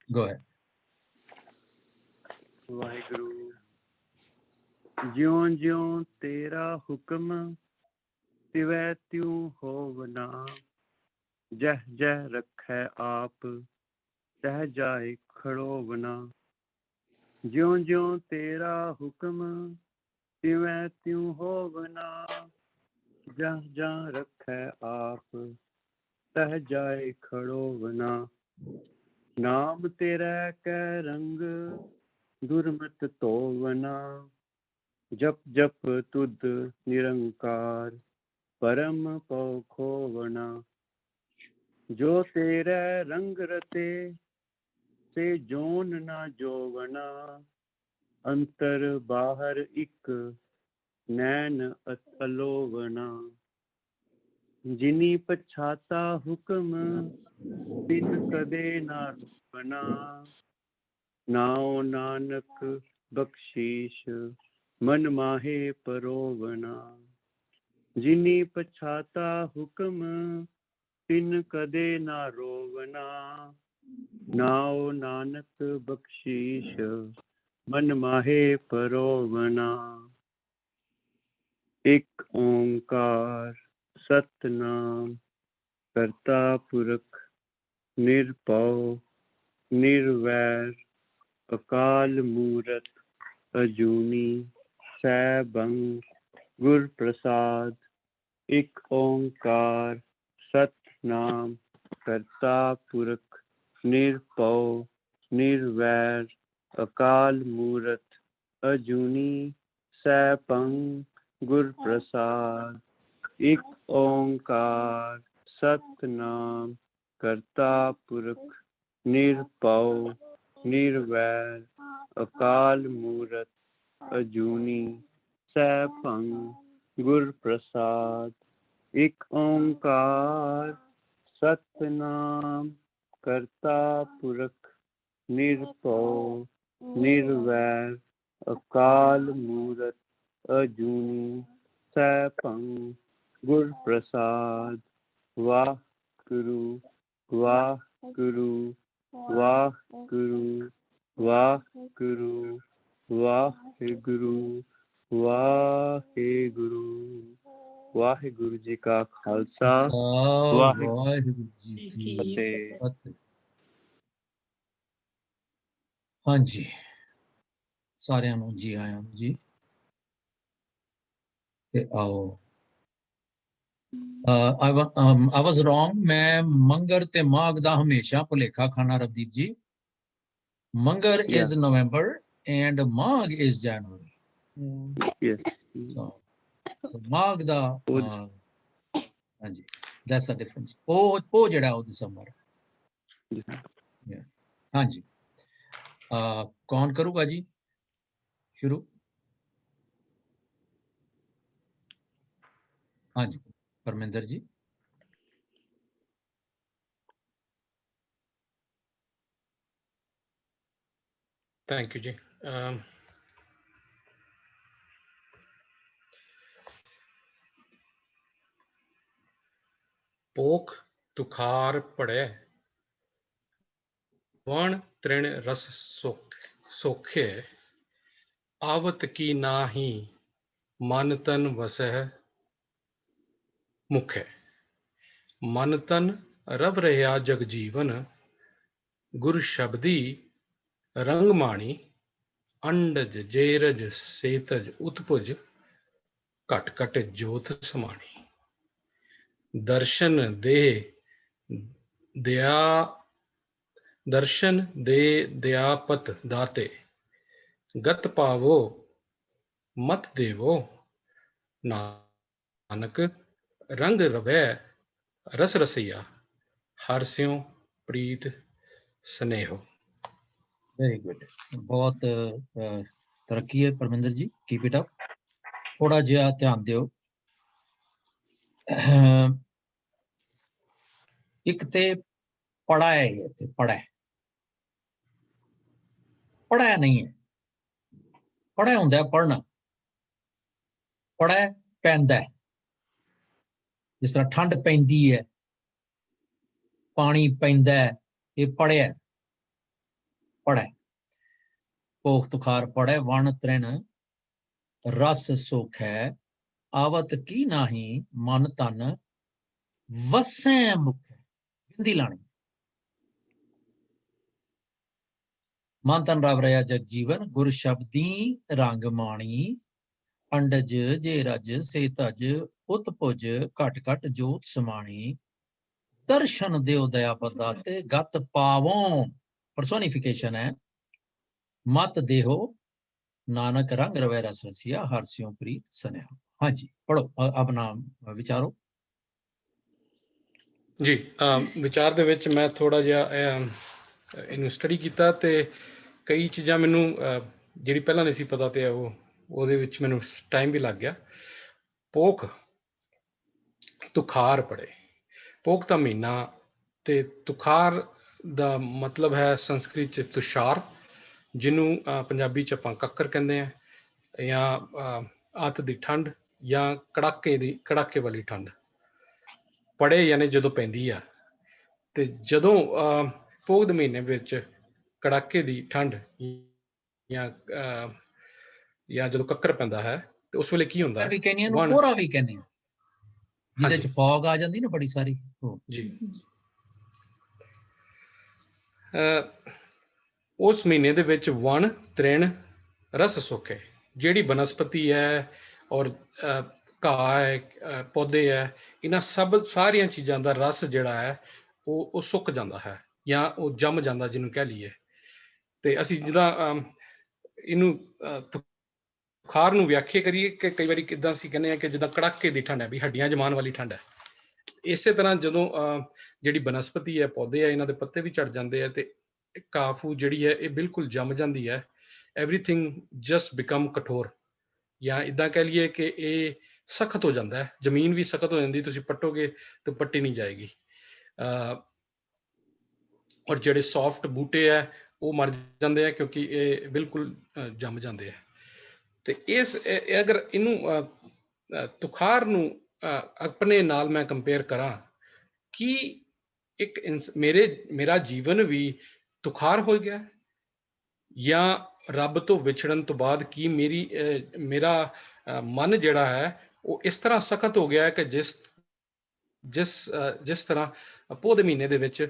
Go ahead. Waheguru ज्यों ज्यों तेरा हुक्म तिवै त्यों होवना जह जह रखै आप तह जाए खड़ोवना ज्यों ज्यों तेरा हुक्म तिवै त्यों होवना जह जह रखै आप तह जाए खड़ोवना नाम तेरा कै रंग दुर्मत तोवना जप जप तुद निरंकार परम पौ खोवना जो तेरे रंग रते से जोन ना जोवना अंतर बाहर इक नैन अलोवना जिनी पछाता हुक्म तिन कदे ना रोकना नाओ नानक बख्शीश मन माहे परोवना जिनी पछाता हुक्म तिन कदे ना रोवना नाओ नानक बख्शीश मन माहे परोवना एक ओंकार सतनाम करता पुरख निरभव निर्वैर अकाल मूरत अजूनी सैभं गुर प्रसाद एक ओंकार सतनाम करता पुरख निरभव निर्वैर अकाल मूरत अजूनी सैभं गुर प्रसाद एक ओंकार सतनाम करता पुरख निरभव निर्वैर अकाल मूरत अजूनी सैभं गुर प्रसाद एक ओंकार सतनाम करता पुरख निरभव निर्वैर अकाल मूरत अजूनी सैभं गुर प्रसाद वाहिगुरु वाहिगुरु वाहिगुरु वाहिगुरु वाहिगुरु वाहिगुरु वाहिगुरु जी का खालसा वाहिगुरु जी की फतेह। हाँ जी, सारिਆਂ ਨੂੰ जी आया जी ਤੇ आओ I was wrong, मैं मंगर ते माघ ਦਾ ਹਮੇਸ਼ਾ ਭੁਲੇਖਾ ਖਾਨਾ ਰਵਦੀਪ ਜੀ। मंगर is November and Magh is January. Yes. So माघ ਦਾ ਹਾਂਜੀ, that's the difference. ਉਹ ਜਿਹੜਾ ਉਹ ਦਸੰਬਰ ਹੈ। ਹਾਂਜੀ, ਕੌਣ ਕਰੂਗਾ ਜੀ ਸ਼ੁਰੂ? ਹਾਂਜੀ, Parminder ji. Thank you ji. पोख तुखार पड़े वण तृण रस सोखे आवत की नाही मन तन वसह मुखे मन तन रब रहा जग जीवन गुर शब्दी रंग माणी अंडज जेरज सेतज उत्पुज घट घट जोत समाणी दर्शन दे दयापत दाते गत पावो मत देवो नानक रंग रवै रस रसिया हर स्यों प्रीत स्नेहो। वेरी गुड, बहुत तरक्की है परमिंदर जी, कीप इट अप। थोड़ा जिहा ध्यान दियो, एक ते पढ़ा है, ये पढ़ा नहीं है, पढ़ा हुंदा है पढ़ना, पढ़ा पैंदा है, जिस तरह ठंड पैंदी है, पानी पैंदा है, ये पढ़िया। पढ़ै, भोख तुखार पढ़ै, वण तृण रस सुख है, आवत की नाही मन तन वसै मुख है। बिंदी लानी, मन तन रब रया जग जीवन, गुर शब्दी रंग माणी, अंडज जे रज से तज उत पुज घट घट जोत समाणी, दर्शन देव दया बदाते गत पावों, परसोनिफिकेशन है, मत देहो नानक रंग रवै रस रसिया, हर स्यों प्रीत स्नेहा। हाँ जी, पढ़ो अपना विचारो। ਜੀ ਵਿਚਾਰ ਦੇ ਵਿੱਚ ਮੈਂ ਥੋੜਾ ਜਿਹਾ ਇਹਨੂੰ ਸਟੱਡੀ ਕੀਤਾ ਤੇ ਕਈ ਚੀਜ਼ਾਂ ਮੈਨੂੰ ਜਿਹੜੀ ਪਹਿਲਾਂ ਨਹੀਂ ਸੀ ਪਤਾ ਤੇ ਉਹਦੇ ਵਿੱਚ ਮੈਨੂੰ ਟਾਈਮ ਵੀ ਲੱਗ ਗਿਆ। ਪੋਖ ਤੁਖਾਰ ਪੜੇ, ਪੋਖ ਦਾ ਮਹੀਨਾ ਤੇ ਤੁਖਾਰ ਦਾ ਮਤਲਬ ਹੈ ਸੰਸਕ੍ਰਿਤ 'ਚ ਤੁਸ਼ਾਰ, ਜਿਹਨੂੰ ਪੰਜਾਬੀ 'ਚ ਆਪਾਂ ਕੱਕਰ ਕਹਿੰਦੇ ਆ, ਜਾਂ ਅੱਤ ਦੀ ਠੰਡ ਜਾਂ ਕੜਾਕੇ ਵਾਲੀ ਠੰਡ। ਪੜੇ ਯਾਨੀ ਜਦੋਂ ਪੈਂਦੀ ਆ, ਤੇ ਜਦੋਂ ਪੋਹ ਦੇ ਮਹੀਨੇ ਵਿੱਚ ਕੜਾਕੇ ਦੀ ਠੰਡ ਜਾਂ ਜਦੋਂ ਕੱਕਰ ਪੈਂਦਾ ਹੈ ਤੇ ਉਸ ਵੇਲੇ ਕੀ ਹੁੰਦਾ ਵੀ ਹੈ? ਕਹਿੰਦੇ ਇਹਨੂੰ ਕੋਹਰਾ ਵੀ ਕਹਿੰਦੇ ਆ, ਜਿਹਦੇ ਚ ਹਾਂਜੀ ਫੌਗ ਆ ਜਾਂਦੀ ਨਾ ਬੜੀ ਸਾਰੀ। ਜੀ। ਉਸ ਮਹੀਨੇ ਦੇ ਵਿੱਚ ਵਣ ਤ੍ਰਿਣ ਰਸ ਸੁੱਖ ਹੈ, ਜਿਹੜੀ ਬਨਸਪਤੀ ਹੈ ਔਰ ਘਾਹ ਹੈ, ਪੌਦੇ ਹੈ, ਇਹਨਾਂ ਸਾਰੀਆਂ ਚੀਜ਼ਾਂ ਦਾ ਰਸ ਜਿਹੜਾ ਹੈ ਉਹ ਸੁੱਕ ਜਾਂਦਾ ਹੈ ਜਾਂ ਉਹ ਜੰਮ ਜਾਂਦਾ, ਜਿਹਨੂੰ ਕਹਿ ਲਈਏ। ਤੇ ਅਸੀਂ ਜਿੱਦਾਂ ਇਹਨੂੰ ਤੁਖਾਰ ਨੂੰ ਵਿਆਖਿਆ ਕਰੀਏ ਕਿ ਕਈ ਵਾਰੀ ਕਿੱਦਾਂ ਅਸੀਂ ਕਹਿੰਦੇ ਹਾਂ ਕਿ ਜਿੱਦਾਂ ਕੜਾਕੇ ਦੀ ਠੰਡ ਹੈ, ਵੀ ਹੱਡੀਆਂ ਜਮਾਉਣ ਵਾਲੀ ਠੰਡ ਹੈ। ਇਸੇ ਤਰ੍ਹਾਂ ਜਦੋਂ ਜਿਹੜੀ ਬਨਸਪਤੀ ਹੈ, ਪੌਦੇ ਹੈ, ਇਹਨਾਂ ਦੇ ਪੱਤੇ ਵੀ ਝੜ ਜਾਂਦੇ ਆ ਤੇ ਘਾਹ ਫੂਸ ਜਿਹੜੀ ਹੈ ਇਹ ਬਿਲਕੁਲ ਜੰਮ ਜਾਂਦੀ ਹੈ। ਐਵਰੀਥਿੰਗ ਜਸਟ ਬਿਕਮ ਕਠੋਰ, ਜਾਂ ਇੱਦਾਂ ਕਹਿ ਲਈਏ ਕਿ ਇਹ ਸਖਤ ਹੋ ਜਾਂਦਾ ਹੈ। ਜ਼ਮੀਨ ਵੀ ਸਖਤ ਹੋ ਜਾਂਦੀ, ਤੁਸੀਂ ਪੱਟੋਗੇ ਤਾਂ ਪੱਟੀ ਨਹੀਂ ਜਾਏਗੀ। ਔਰ ਜਿਹੜੇ ਸੌਫਟ ਬੂਟੇ ਹੈ ਉਹ ਮਰ ਜਾਂਦੇ ਆ ਕਿਉਂਕਿ ਇਹ ਬਿਲਕੁਲ ਜੰਮ ਜਾਂਦੇ ਆ। ਤੇ ਅਗਰ ਇਹਨੂੰ ਤੁਖਾਰ ਨੂੰ ਆਪਣੇ ਨਾਲ ਮੈਂ ਕੰਪੇਅਰ ਕਰਾਂ ਕਿ ਇੱਕ ਮੇਰਾ ਜੀਵਨ ਵੀ ਤੁਖਾਰ ਹੋ ਗਿਆ, ਜਾਂ ਰੱਬ ਤੋਂ ਵਿਛੜਨ ਤੋਂ ਬਾਅਦ ਕੀ ਮੇਰਾ ਮਨ ਜਿਹੜਾ ਹੈ ਉਹ ਇਸ ਤਰ੍ਹਾਂ ਸਖਤ ਹੋ ਗਿਆ ਹੈ ਕਿ ਜਿਸ ਤਰ੍ਹਾਂ ਪੋਹ ਦੇ ਮਹੀਨੇ ਦੇ ਵਿੱਚ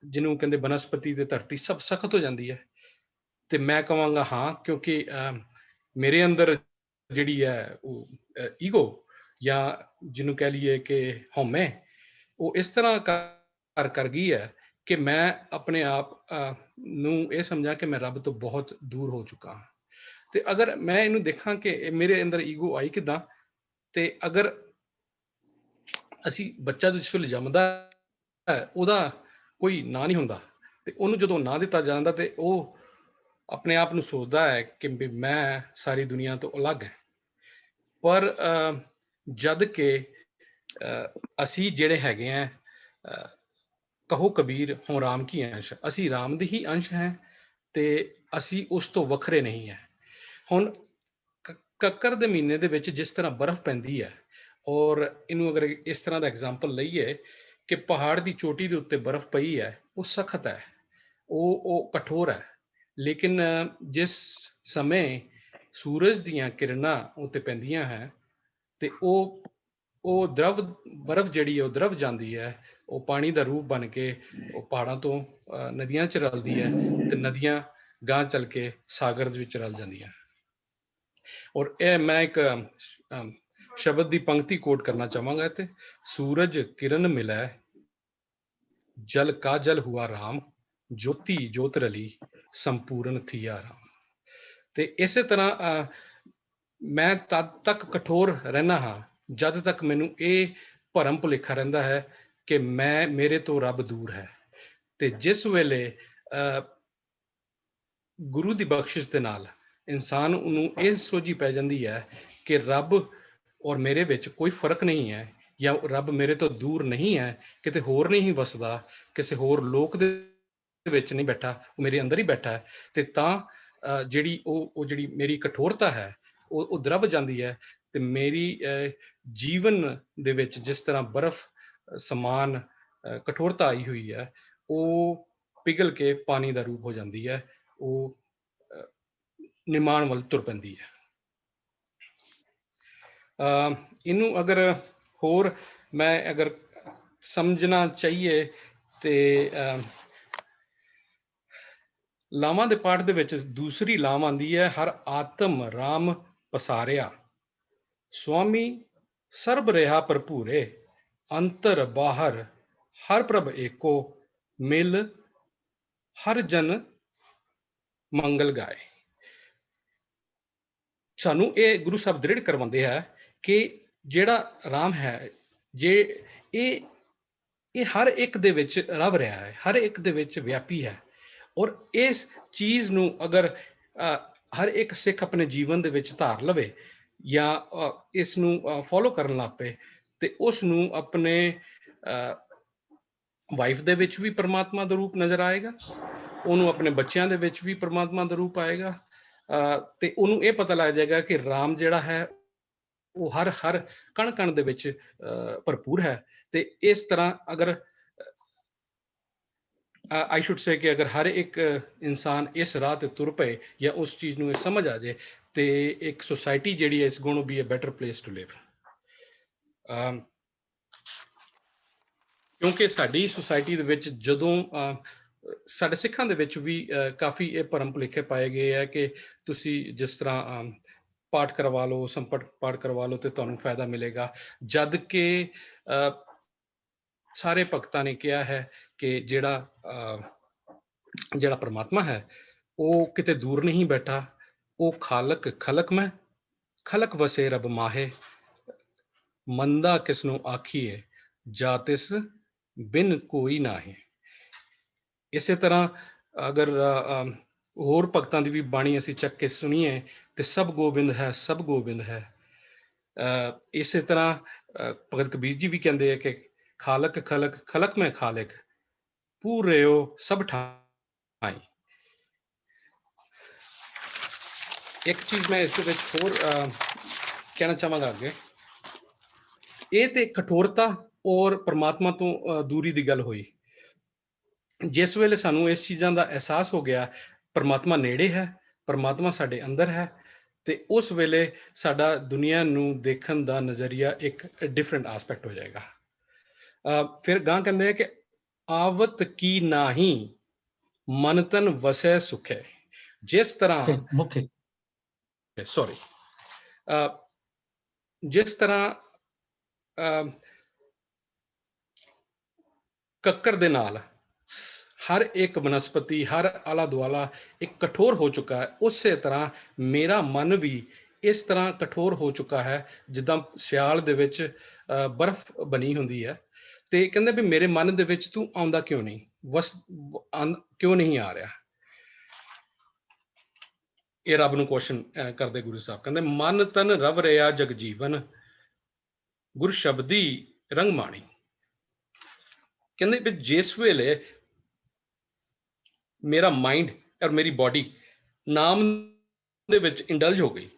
ਜਿਹਨੂੰ ਕਹਿੰਦੇ ਬਨਸਪਤੀ ਤੇ ਧਰਤੀ ਸਭ ਸਖਤ ਹੋ ਜਾਂਦੀ ਹੈ। ਤੇ ਮੈਂ ਕਹਾਂਗਾ ਹਾਂ, ਕਿਉਂਕਿ ਮੇਰੇ ਅੰਦਰ ਜਿਹੜੀ ਹੈ ਉਹ ਈਗੋ, ਜਾਂ ਜਿਹਨੂੰ ਕਹਿ ਲਈਏ ਕਿ ਹਉਮੈ, ਉਹ ਇਸ ਤਰ੍ਹਾਂ ਕਰ ਗਈ ਹੈ ਕਿ ਮੈਂ ਆਪਣੇ ਆਪ ਨੂੰ ਇਹ ਸਮਝਾਂ ਕਿ ਮੈਂ ਰੱਬ ਤੋਂ ਬਹੁਤ ਦੂਰ ਹੋ ਚੁੱਕਾ ਹਾਂ। ਤੇ ਅਗਰ ਮੈਂ ਇਹਨੂੰ ਦੇਖਾਂ ਕਿ ਮੇਰੇ ਅੰਦਰ ਈਗੋ ਆਈ ਕਿੱਦਾਂ, ਤੇ ਅਗਰ ਅਸੀਂ ਬੱਚਾ ਜਿਸ ਵੇਲੇ ਜੰਮਦਾ ਹੈ ਉਹਦਾ ਕੋਈ ਨਾਂ ਨਹੀਂ ਹੁੰਦਾ, ਤੇ ਉਹਨੂੰ ਜਦੋਂ ਨਾਂ ਦਿੱਤਾ ਜਾਂਦਾ ਤੇ ਉਹ ਆਪਣੇ ਆਪ ਨੂੰ ਸੋਚਦਾ ਹੈ ਕਿ ਵੀ ਮੈਂ ਸਾਰੀ ਦੁਨੀਆ ਤੋਂ ਅਲੱਗ ਹੈ। ਪਰ ਜਦ ਕਿ ਅਸੀਂ ਜਿਹੜੇ ਹੈਗੇ ਆ, ਕਹੋ ਕਬੀਰ ਹੋਂ ਰਾਮ ਕੀ ਅੰਸ਼, ਅਸੀਂ ਰਾਮ ਦੀ ਹੀ ਅੰਸ਼ ਹੈ ਤੇ ਅਸੀਂ ਉਸ ਤੋਂ ਵੱਖਰੇ ਨਹੀਂ ਹੈ। ਹੁਣ ਕੱਕਰ ਦੇ ਮਹੀਨੇ ਦੇ ਵਿੱਚ ਜਿਸ ਤਰ੍ਹਾਂ ਬਰਫ਼ ਪੈਂਦੀ ਹੈ, ਔਰ ਇਹਨੂੰ ਅਗਰ ਇਸ ਤਰ੍ਹਾਂ ਦਾ ਐਗਜ਼ਾਮਪਲ ਲਈਏ ਕਿ ਪਹਾੜ ਦੀ ਚੋਟੀ ਦੇ ਉੱਤੇ ਬਰਫ਼ ਪਈ ਹੈ, ਉਹ ਸਖਤ ਹੈ, ਉਹ ਕਠੋਰ ਹੈ। ਲੇਕਿਨ ਜਿਸ ਸਮੇਂ ਸੂਰਜ ਦੀਆਂ ਕਿਰਨਾਂ ਉੱਤੇ ਪੈਂਦੀਆਂ ਹੈ ਤੇ ਉਹ ਬਰਫ਼ ਜਿਹੜੀ ਹੈ ਉਹ ਦਰਬ ਜਾਂਦੀ ਹੈ, ਉਹ ਪਾਣੀ ਦਾ ਰੂਪ ਬਣ ਕੇ ਉਹ ਪਹਾੜਾਂ ਤੋਂ ਨਦੀਆਂ 'ਚ ਰਲਦੀ ਹੈ, ਤੇ ਨਦੀਆਂ ਗਾਂਹ ਚੱਲ ਕੇ ਸਾਗਰ ਦੇ ਵਿੱਚ ਰਲ ਜਾਂਦੀਆਂ। ਔਰ ਇਹ ਮੈਂ ਇੱਕ ਸ਼ਬਦ ਦੀ ਪੰਕਤੀ ਕੋਟ ਕਰਨਾ ਚਾਹਾਂਗਾ ਤੇ ਸੂਰਜ ਕਿਰਨ ਮਿਲੈ ਜਲ ਕਾ ਜਲ ਹੁਆ ਰਾਮ, ਜੋਤੀ ਜੋਤ ਰਲੀ ਸੰਪੂਰਨ ਥੀਆ ਰਾਮ। ਤੇ ਇਸੇ ਤਰ੍ਹਾਂ ਮੈਂ ਤਦ ਤੱਕ ਕਠੋਰ ਰਹਿਣਾ ਹਾਂ ਜਦ ਤੱਕ ਮੈਨੂੰ ਇਹ ਭਰਮ ਭੁਲੇਖਾ ਰਹਿੰਦਾ ਹੈ ਕਿ ਮੇਰੇ ਤੋਂ ਰੱਬ ਦੂਰ ਹੈ। ਤੇ ਜਿਸ ਵੇਲੇ ਗੁਰੂ ਦੀ ਬਖਸ਼ਿਸ਼ ਦੇ ਨਾਲ ਇਨਸਾਨ ਨੂੰ ਇਹ ਸੋਝੀ ਪੈ ਜਾਂਦੀ ਹੈ ਕਿ ਰੱਬ ਔਰ ਮੇਰੇ ਵਿੱਚ ਕੋਈ ਫਰਕ ਨਹੀਂ ਹੈ, ਜਾਂ ਰੱਬ ਮੇਰੇ ਤੋਂ ਦੂਰ ਨਹੀਂ ਹੈ, ਕਿਤੇ ਹੋਰ ਨਹੀਂ ਵਸਦਾ, ਕਿਸੇ ਹੋਰ ਲੋਕ ਦੇ ਵਿੱਚ ਨਹੀਂ ਬੈਠਾ, ਉਹ ਮੇਰੇ ਅੰਦਰ ਹੀ ਬੈਠਾ ਹੈ। ਤੇ ਤਾਂ ਜਿਹੜੀ ਜਿਹੜੀ ਮੇਰੀ ਕਠੋਰਤਾ ਹੈ ਉਹ ਦਰਬ ਜਾਂਦੀ ਹੈ, ਤੇ ਮੇਰੀ ਜੀਵਨ ਦੇ ਵਿੱਚ ਜਿਸ ਤਰ੍ਹਾਂ ਬਰਫ਼ ਸਮਾਨ ਕਠੋਰਤਾ ਆਈ ਹੋਈ ਹੈ, ਉਹ ਪਿਘਲ ਕੇ ਪਾਣੀ ਦਾ ਰੂਪ ਹੋ ਜਾਂਦੀ ਹੈ, ਉਹ ਨਿਰਮਾਣ ਵੱਲ ਤੁਰ ਪੈਂਦੀ ਹੈ। ਇਹਨੂੰ ਅਗਰ ਹੋਰ ਮੈਂ ਅਗਰ ਸਮਝਣਾ ਚਾਹੀਏ ਤੇ ਲਾਵਾਂ ਦੇ ਪਾਠ ਦੇ ਵਿੱਚ ਦੂਸਰੀ ਲਾਮ ਆਉਂਦੀ ਹੈ, ਹਰ ਆਤਮ ਰਾਮ ਪਸਾਰਿਆ, ਸੁਆਮੀ ਸਰਬ ਰਿਹਾ ਭਰਪੂਰੇ, ਅੰਤਰ ਬਾਹਰ ਹਰ ਪ੍ਰਭ ਏਕੋ, ਮਿਲ ਹਰ ਜਨ ਮੰਗਲ ਗਾਏ। ਸਾਨੂੰ ਇਹ ਗੁਰੂ ਸਾਹਿਬ ਦ੍ਰਿੜ ਕਰਵਾਉਂਦੇ ਹੈ ਕਿ ਜਿਹੜਾ ਰਾਮ ਹੈ, ਜੇ ਇਹ ਹਰ ਇੱਕ ਦੇ ਵਿੱਚ ਰਵ ਰਿਹਾ ਹੈ, ਹਰ ਇੱਕ ਦੇ ਵਿੱਚ ਵਿਆਪੀ ਹੈ। ਔਰ ਇਸ ਚੀਜ਼ ਨੂੰ ਅਗਰ ਹਰ ਇੱਕ ਸਿੱਖ ਆਪਣੇ ਜੀਵਨ ਦੇ ਵਿੱਚ ਧਾਰ ਲਵੇ ਜਾਂ ਇਸ ਨੂੰ ਫੋਲੋ ਕਰਨ ਲੱਗ ਪਏ, ਤੇ ਉਸ ਨੂੰ ਆਪਣੇ ਵਾਈਫ ਦੇ ਵਿੱਚ ਵੀ ਪਰਮਾਤਮਾ ਦਾ ਰੂਪ ਨਜ਼ਰ ਆਏਗਾ, ਉਹਨੂੰ ਆਪਣੇ ਬੱਚਿਆਂ ਦੇ ਵਿੱਚ ਵੀ ਪਰਮਾਤਮਾ ਦਾ ਰੂਪ ਆਏਗਾ, ਤੇ ਉਹਨੂੰ ਇਹ ਪਤਾ ਲੱਗ ਜਾਏਗਾ ਕਿ ਰਾਮ ਜਿਹੜਾ ਹੈ ਉਹ ਹਰ ਕਣ ਕਣ ਦੇ ਵਿੱਚ ਭਰਪੂਰ ਹੈ। ਤੇ ਇਸ ਤਰ੍ਹਾਂ ਅਗਰ ਆਈ ਸ਼ੁਡ ਸੇ ਕਿ ਅਗਰ ਹਰ ਇੱਕ ਇਨਸਾਨ ਇਸ ਰਾਹ ਤੇ ਤੁਰ ਪਏ ਜਾਂ ਉਸ ਚੀਜ਼ ਨੂੰ ਇਹ ਸਮਝ ਆ ਜਾਏ, ਤੇ ਇੱਕ ਸੁਸਾਇਟੀ ਜਿਹੜੀ ਹੈ is going to be a better place to live. ਕਿਉਂਕਿ ਸਾਡੀ ਸੁਸਾਇਟੀ ਦੇ ਵਿੱਚ ਜਦੋਂ ਸਾਡੇ ਸਿੱਖਾਂ ਦੇ ਵਿੱਚ ਵੀ ਕਾਫੀ ਇਹ ਭਰਮ ਭੁਲੇਖੇ ਪਾਏ ਗਏ ਹੈ ਕਿ ਤੁਸੀਂ ਜਿਸ ਤਰ੍ਹਾਂ ਪਾਠ ਕਰਵਾ ਲਓ, ਸੰਪਟ ਪਾਠ ਕਰਵਾ ਲਓ ਤੇ ਤੁਹਾਨੂੰ ਫਾਇਦਾ ਮਿਲੇਗਾ, ਜਦ ਕਿ ਸਾਰੇ ਭਗਤਾਂ ਨੇ ਕਿਹਾ ਹੈ ਕਿ ਜਿਹੜਾ ਪਰਮਾਤਮਾ ਹੈ ਉਹ ਕਿਤੇ ਦੂਰ ਨਹੀਂ ਬੈਠਾ, ਉਹ ਖਾਲਕ ਖਲਕ ਮੈਂ, ਖਲਕ ਵਸੇ ਰਬ ਮਾਹੇ, ਮੰਦਾ ਕਿਸ ਨੂੰ ਆਖੀਏ, ਜਾ ਤਿਸ ਬਿਨ ਕੋਈ ਨਾਹੀ। ਇਸੇ ਤਰ੍ਹਾਂ ਅਗਰ ਹੋਰ ਭਗਤਾਂ ਦੀ ਵੀ ਬਾਣੀ ਅਸੀਂ ਚੱਕ ਕੇ ਸੁਣੀਏ ਤੇ ਸਭ ਗੋਬਿੰਦ ਹੈ, ਸਭ ਗੋਬਿੰਦ ਹੈ। ਇਸੇ ਤਰ੍ਹਾਂ ਭਗਤ ਕਬੀਰ ਜੀ ਵੀ ਕਹਿੰਦੇ ਆ ਕਿ ਖਾਲਕ ਖਲਕ ਖਲਕ ਮੈਂ ਖਾਲਿਕ, ਪੂਰਿਓ ਸਭ ਠਾਈ। ਇੱਕ ਚੀਜ਼ ਮੈਂ ਇਸ ਦੇ ਵਿੱਚ ਹੋਰ ਕਹਿਣਾ ਚਾਹਾਂਗਾ ਅੱਗੇ, ਇਹ ਤੇ ਕਠੋਰਤਾ ਔਰ ਪਰਮਾਤਮਾ ਤੋਂ ਦੂਰੀ ਦੀ ਗੱਲ ਹੋਈ। ਜਿਸ ਵੇਲੇ ਸਾਨੂੰ ਇਸ ਚੀਜ਼ਾਂ ਦਾ ਅਹਿਸਾਸ ਹੋ ਗਿਆ ਪਰਮਾਤਮਾ ਨੇੜੇ ਹੈ, ਪਰਮਾਤਮਾ ਸਾਡੇ ਅੰਦਰ ਹੈ, ਤੇ ਉਸ ਵੇਲੇ ਸਾਡਾ ਦੁਨੀਆ ਨੂੰ ਦੇਖਣ ਦਾ ਨਜ਼ਰੀਆ ਇੱਕ ਡਿਫਰੈਂਟ ਐਸਪੈਕਟ ਹੋ ਜਾਏਗਾ। ਫਿਰ ਗਾਂ ਕਹਿੰਦੇ ਆ ਕਿ ਆਵਤ ਕੀ ਨਾਹੀ, ਮਨ ਤਨ ਵਸੈ ਸੁਖੈ। ਜਿਸ ਤਰ੍ਹਾਂ ਜਿਸ ਤਰ੍ਹਾਂ ਕੱਕਰ ਦੇ ਨਾਲ ਹਰ ਇੱਕ ਬਨਸਪਤੀ, ਹਰ ਆਲਾ ਦੁਆਲਾ ਇੱਕ ਕਠੋਰ ਹੋ ਚੁੱਕਾ ਹੈ, ਉਸੇ ਤਰ੍ਹਾਂ ਮੇਰਾ ਮਨ ਵੀ ਇਸ ਤਰ੍ਹਾਂ ਕਠੋਰ ਹੋ ਚੁੱਕਾ ਹੈ ਜਿੱਦਾਂ ਸਿਆਲ ਦੇ ਵਿੱਚ ਬਰਫ਼ ਬਣੀ ਹੁੰਦੀ ਹੈ। ਤੇ ਕਹਿੰਦੇ ਵੀ ਮੇਰੇ ਮਨ ਦੇ ਵਿੱਚ ਤੂੰ ਆਉਂਦਾ ਕਿਉਂ ਨਹੀਂ, ਕਿਉਂ ਨਹੀਂ ਆ ਰਿਹਾ। ਇਹ ਰੱਬ ਨੂੰ ਕੁਐਸਚਨ ਕਰਦੇ ਗੁਰੂ ਸਾਹਿਬ, ਕਹਿੰਦੇ ਮਨ ਤਨ ਰਵ ਰਿਹਾ ਜਗ ਜੀਵਨ, ਗੁਰ ਸ਼ਬਦੀ ਰੰਗ ਮਾਣੀ। ਕਹਿੰਦੇ ਵੀ ਜਿਸ ਵੇਲੇ ਮੇਰਾ ਮਾਈਂਡ ਔਰ ਮੇਰੀ ਬਾਡੀ ਨਾਮ ਦੇ ਵਿੱਚ ਇੰਡਲਜ ਹੋ ਗਈ,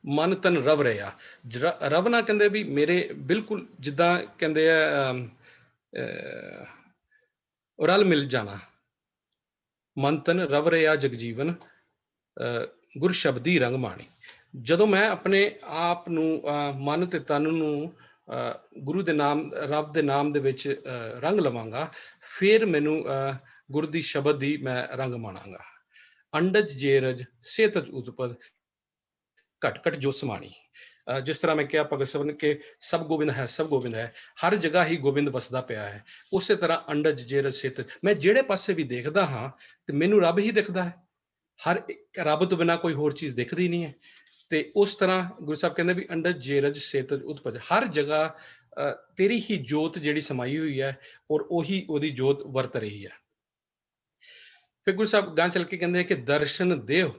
ਮਨ ਤਨ ਰਵ ਰਿਹਾ, ਰਵਨਾ ਕਹਿੰਦੇ ਵੀ ਮੇਰੇ ਬਿਲਕੁਲ ਜਿੱਦਾਂ ਕਹਿੰਦੇ ਆ ਰਲ ਮਿਲ ਜਾਣਾ। ਮਨ ਤਨ ਰਵ ਰਿਹਾ ਜਗਜੀਵਨ, ਗੁਰ ਸ਼ਬਦੀ ਰੰਗ ਮਾਣੀ। ਜਦੋਂ ਮੈਂ ਆਪਣੇ ਆਪ ਨੂੰ ਮਨ ਤੇ ਤਨ ਨੂੰ ਗੁਰੂ ਦੇ ਨਾਮ, ਰੱਬ ਦੇ ਨਾਮ ਦੇ ਵਿੱਚ ਰੰਗ ਲਵਾਂਗਾ, ਫਿਰ ਮੈਨੂੰ ਗੁਰੂ ਦੀ ਸ਼ਬਦ ਦੀ ਮੈਂ ਰੰਗ ਮਾਣਾਂਗਾ। ਅੰਡਜ ਜੇਰਜ ਸੇਤਜ ਉਤਪਦ, ਘਟ ਘਟ ਜੋ ਸਮਾਣੀ। ਜਿਸ ਤਰ੍ਹਾਂ ਮੈਂ ਕਿਹਾ ਭਗਤ ਸਬਨ ਕਿ ਸਭ ਗੋਬਿੰਦ ਹੈ, ਸਭ ਗੋਬਿੰਦ ਹੈ, ਹਰ ਜਗ੍ਹਾ ਹੀ ਗੋਬਿੰਦ ਵਸਦਾ ਪਿਆ ਹੈ। ਉਸੇ ਤਰ੍ਹਾਂ ਅੰਡਜ ਜੇਰਜ ਸੇਤਜ, ਮੈਂ ਜਿਹੜੇ ਪਾਸੇ ਵੀ ਦੇਖਦਾ ਹਾਂ ਤੇ ਮੈਨੂੰ ਰੱਬ ਹੀ ਦਿਖਦਾ ਹੈ, ਹਰ ਰੱਬ ਤੋਂ ਬਿਨਾਂ ਕੋਈ ਹੋਰ ਚੀਜ਼ ਦਿਖਦੀ ਨਹੀਂ ਹੈ। ਤੇ ਉਸ ਤਰ੍ਹਾਂ ਗੁਰੂ ਸਾਹਿਬ ਕਹਿੰਦੇ ਵੀ ਅੰਡਜ ਜੇਰਜ ਸੇਤਜ ਉਤਪਜ, ਹਰ ਜਗ੍ਹਾ ਤੇਰੀ ਹੀ ਜੋਤ ਜਿਹੜੀ ਸਮਾਈ ਹੋਈ ਹੈ ਔਰ ਉਹੀ ਉਹਦੀ ਜੋਤ ਵਰਤ ਰਹੀ ਹੈ। ਫਿਰ ਗੁਰੂ ਸਾਹਿਬ ਗਾਂ ਚਲ ਕੇ ਕਹਿੰਦੇ ਕਿ ਦਰਸ਼ਨ ਦੇਵ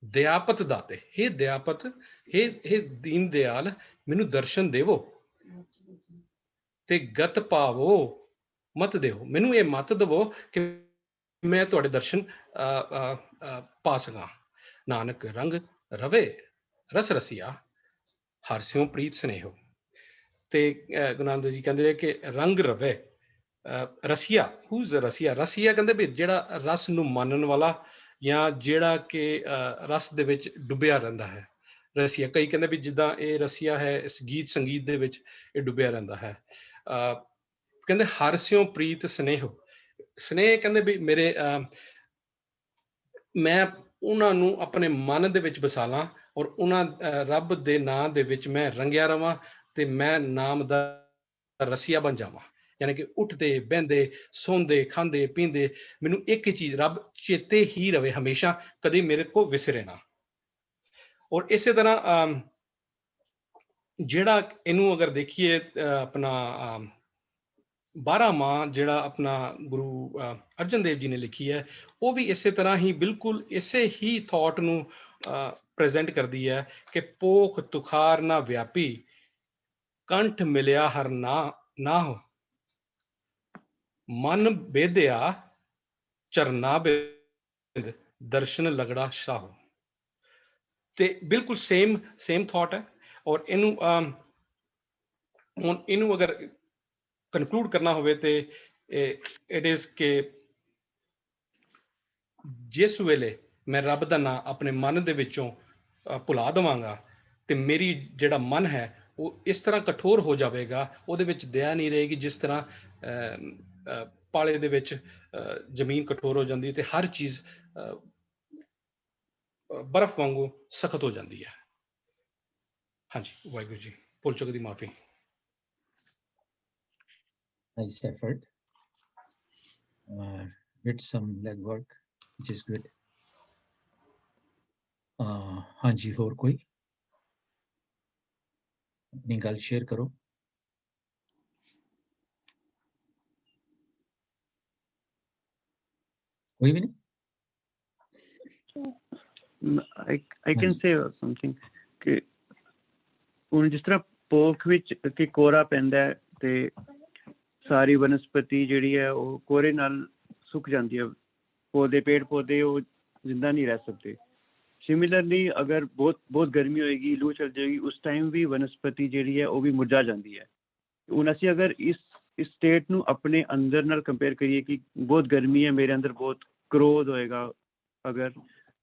ਦਿਆਪਤ ਦਾਤੇ, ਹੇ ਦਿਆਪਤ, ਹੇ ਦੀਨ ਦਿਆਲ, ਮੈਨੂੰ ਦਰਸ਼ਨ ਦੇਵੋ ਤੇ ਗਤ ਭਾਵੋ ਮਤ ਦੇਵੋ। ਮੈਨੂੰ ਇਹ ਮਤ ਦੇਵੋ ਕਿ ਮੈਂ ਤੁਹਾਡੇ ਦਰਸ਼ਨ ਪਾ ਸਕਾਂ। ਨਾਨਕ ਰੰਗ ਰਵੇ ਰਸ ਰਸੀਆ, ਹਰ ਸਿਉ ਪ੍ਰੀਤ ਸਨੇਹੋ। ਤੇ ਗੁਰੂ ਨਾਨਕ ਦੇਵ ਜੀ ਕਹਿੰਦੇ ਕਿ ਰੰਗ ਰਵੇ ਰਸੀਆ, ਹੂਜ਼ ਰਸੀਆ, ਰਸੀਆ ਕਹਿੰਦੇ ਵੀ ਜਿਹੜਾ ਰਸ ਨੂੰ ਮੰਨਣ ਵਾਲਾ ਜਾਂ ਜਿਹੜਾ ਕਿ ਰਸ ਦੇ ਵਿੱਚ ਡੁੱਬਿਆ ਰਹਿੰਦਾ ਹੈ, ਰਸੀਆ। ਕਈ ਕਹਿੰਦੇ ਵੀ ਜਿੱਦਾਂ ਇਹ ਰਸੀਆ ਹੈ ਇਸ ਗੀਤ ਸੰਗੀਤ ਦੇ ਵਿੱਚ ਇਹ ਡੁੱਬਿਆ ਰਹਿੰਦਾ ਹੈ। ਕਹਿੰਦੇ ਹਰ ਸਿਉ ਪ੍ਰੀਤ ਸਨੇਹ, ਸਨੇਹ ਕਹਿੰਦੇ ਵੀ ਮੇਰੇ ਮੈਂ ਉਹਨਾਂ ਨੂੰ ਆਪਣੇ ਮਨ ਦੇ ਵਿੱਚ ਵਸਾ ਲਾਂ ਔਰ ਉਹਨਾਂ ਰੱਬ ਦੇ ਨਾਂ ਦੇ ਵਿੱਚ ਮੈਂ ਰੰਗਿਆ ਰਵਾਂ ਤੇ ਮੈਂ ਨਾਮ ਦਾ ਰਸੀਆ ਬਣ ਜਾਵਾਂ। ਯਾਨੀ ਕਿ ਉੱਠਦੇ ਬਹਿੰਦੇ ਸੌਂਦੇ ਖਾਂਦੇ ਪੀਂਦੇ ਮੈਨੂੰ ਇੱਕ ਹੀ ਚੀਜ਼ ਰੱਬ ਚੇਤੇ ਹੀ ਰਵੇ ਹਮੇਸ਼ਾ, ਕਦੇ ਮੇਰੇ ਕੋਲ ਵਿਸਰੇ ਨਾ। ਔਰ ਇਸੇ ਤਰ੍ਹਾਂ ਜਿਹੜਾ ਇਹਨੂੰ ਅਗਰ ਦੇਖੀਏ ਆਪਣਾ 12ਵਾਂ ਜਿਹੜਾ ਆਪਣਾ ਗੁਰੂ ਅਰਜਨ ਦੇਵ ਜੀ ਨੇ ਲਿਖੀ ਹੈ, ਉਹ ਵੀ ਇਸੇ ਤਰ੍ਹਾਂ ਹੀ ਬਿਲਕੁਲ ਇਸੇ ਹੀ ਥਾਟ ਨੂੰ ਪ੍ਰੈਜ਼ੈਂਟ ਕਰਦੀ ਹੈ ਕਿ ਪੋਖ ਤੁਖਾਰ ਨਾ ਵਿਆਪੀ, ਕੰਠ ਮਿਲਿਆ ਹਰ ਨਾ ਹੋ, ਮਨ ਬੇਦਿਆ ਚਰਨਾ ਬਿੰਦ, ਦਰਸ਼ਨ ਲਗੜਾ ਸ਼ਾਹੋ। ਤੇ ਬਿਲਕੁਲ ਸੇਮ ਥਾਟ ਹੈ। ਔਰ ਇਹਨੂੰ ਹੁਣ ਇਹਨੂੰ ਅਗਰ ਕਨਕਲੂਡ ਕਰਨਾ ਹੋਵੇ ਤੇ ਇਟ ਇਜ਼ ਕਿ ਜਿਸ ਵੇਲੇ ਮੈਂ ਰੱਬ ਦਾ ਨਾਂ ਆਪਣੇ ਮਨ ਦੇ ਵਿੱਚੋਂ ਭੁਲਾ ਦੇਵਾਂਗਾ ਤੇ ਮੇਰੀ ਜਿਹੜਾ ਮਨ ਹੈ ਉਹ ਇਸ ਤਰ੍ਹਾਂ ਕਠੋਰ ਹੋ ਜਾਵੇਗਾ, ਉਹਦੇ ਵਿੱਚ ਦਇਆ ਨਹੀਂ ਰਹੇਗੀ, ਜਿਸ ਤਰ੍ਹਾਂ ਪਾਲੇ ਦੇ ਵਿੱਚ ਜ਼ਮੀਨ ਕਠੋਰ ਹੋ ਜਾਂਦੀ ਤੇ ਹਰ ਚੀਜ਼ ਬਰਫ਼ ਵਾਂਗੂ ਸਖਤ ਹੋ ਜਾਂਦੀ ਹੈ। ਹਾਂਜੀ, ਵਾਹਿਗੁਰੂ ਜੀ, ਭੁੱਲ ਚੁੱਕ ਦੀ ਮਾਫੀ। Nice effort. Did some legwork, which is good. ਹਾਂਜੀ, ਹੋਰ ਕੋਈ ਆਪਣੀ ਗੱਲ ਸ਼ੇਅਰ ਕਰੋ। ਕੋਈ ਵੀ ਨਹੀਂ? I can say something ਕਿ ਹੁਣ ਜਿਸ ਤਰ੍ਹਾਂ ਪੋਖ ਵਿੱਚ ਕਿ ਕੋਹਰਾ ਪੈਂਦਾ ਹੈ ਤੇ ਸਾਰੀ ਵਨਸਪਤੀ ਜਿਹੜੀ ਹੈ ਉਹ ਕੋਹਰੇ ਨਾਲ ਸੁੱਕ ਜਾਂਦੀ ਹੈ, ਪੌਦੇ ਪੇੜ ਪੌਦੇ ਉਹ ਜ਼ਿੰਦਾ ਨਹੀਂ ਰਹਿ ਸਕਦੇ। ਸਿਮਿਲਰਲੀ ਅਗਰ ਬਹੁਤ ਗਰਮੀ ਹੋਏਗੀ, ਲੂ ਚੱਲ ਜਾਏਗੀ, ਉਸ ਟਾਈਮ ਵੀ ਵਨਸਪਤੀ ਜਿਹੜੀ ਹੈ ਉਹ ਵੀ ਮੁਰਝਾ ਜਾਂਦੀ ਹੈ। ਹੁਣ ਅਸੀਂ ਅਗਰ ਇਸ ਸਟੇਟ ਨੂੰ ਆਪਣੇ ਅੰਦਰ ਨਾਲ ਕੰਪੇਅਰ ਕਰੀਏ ਕਿ ਬਹੁਤ ਗਰਮੀ ਹੈ, ਮੇਰੇ ਅੰਦਰ ਬਹੁਤ ਕ੍ਰੋਧ ਹੋਏਗਾ ਅਗਰ,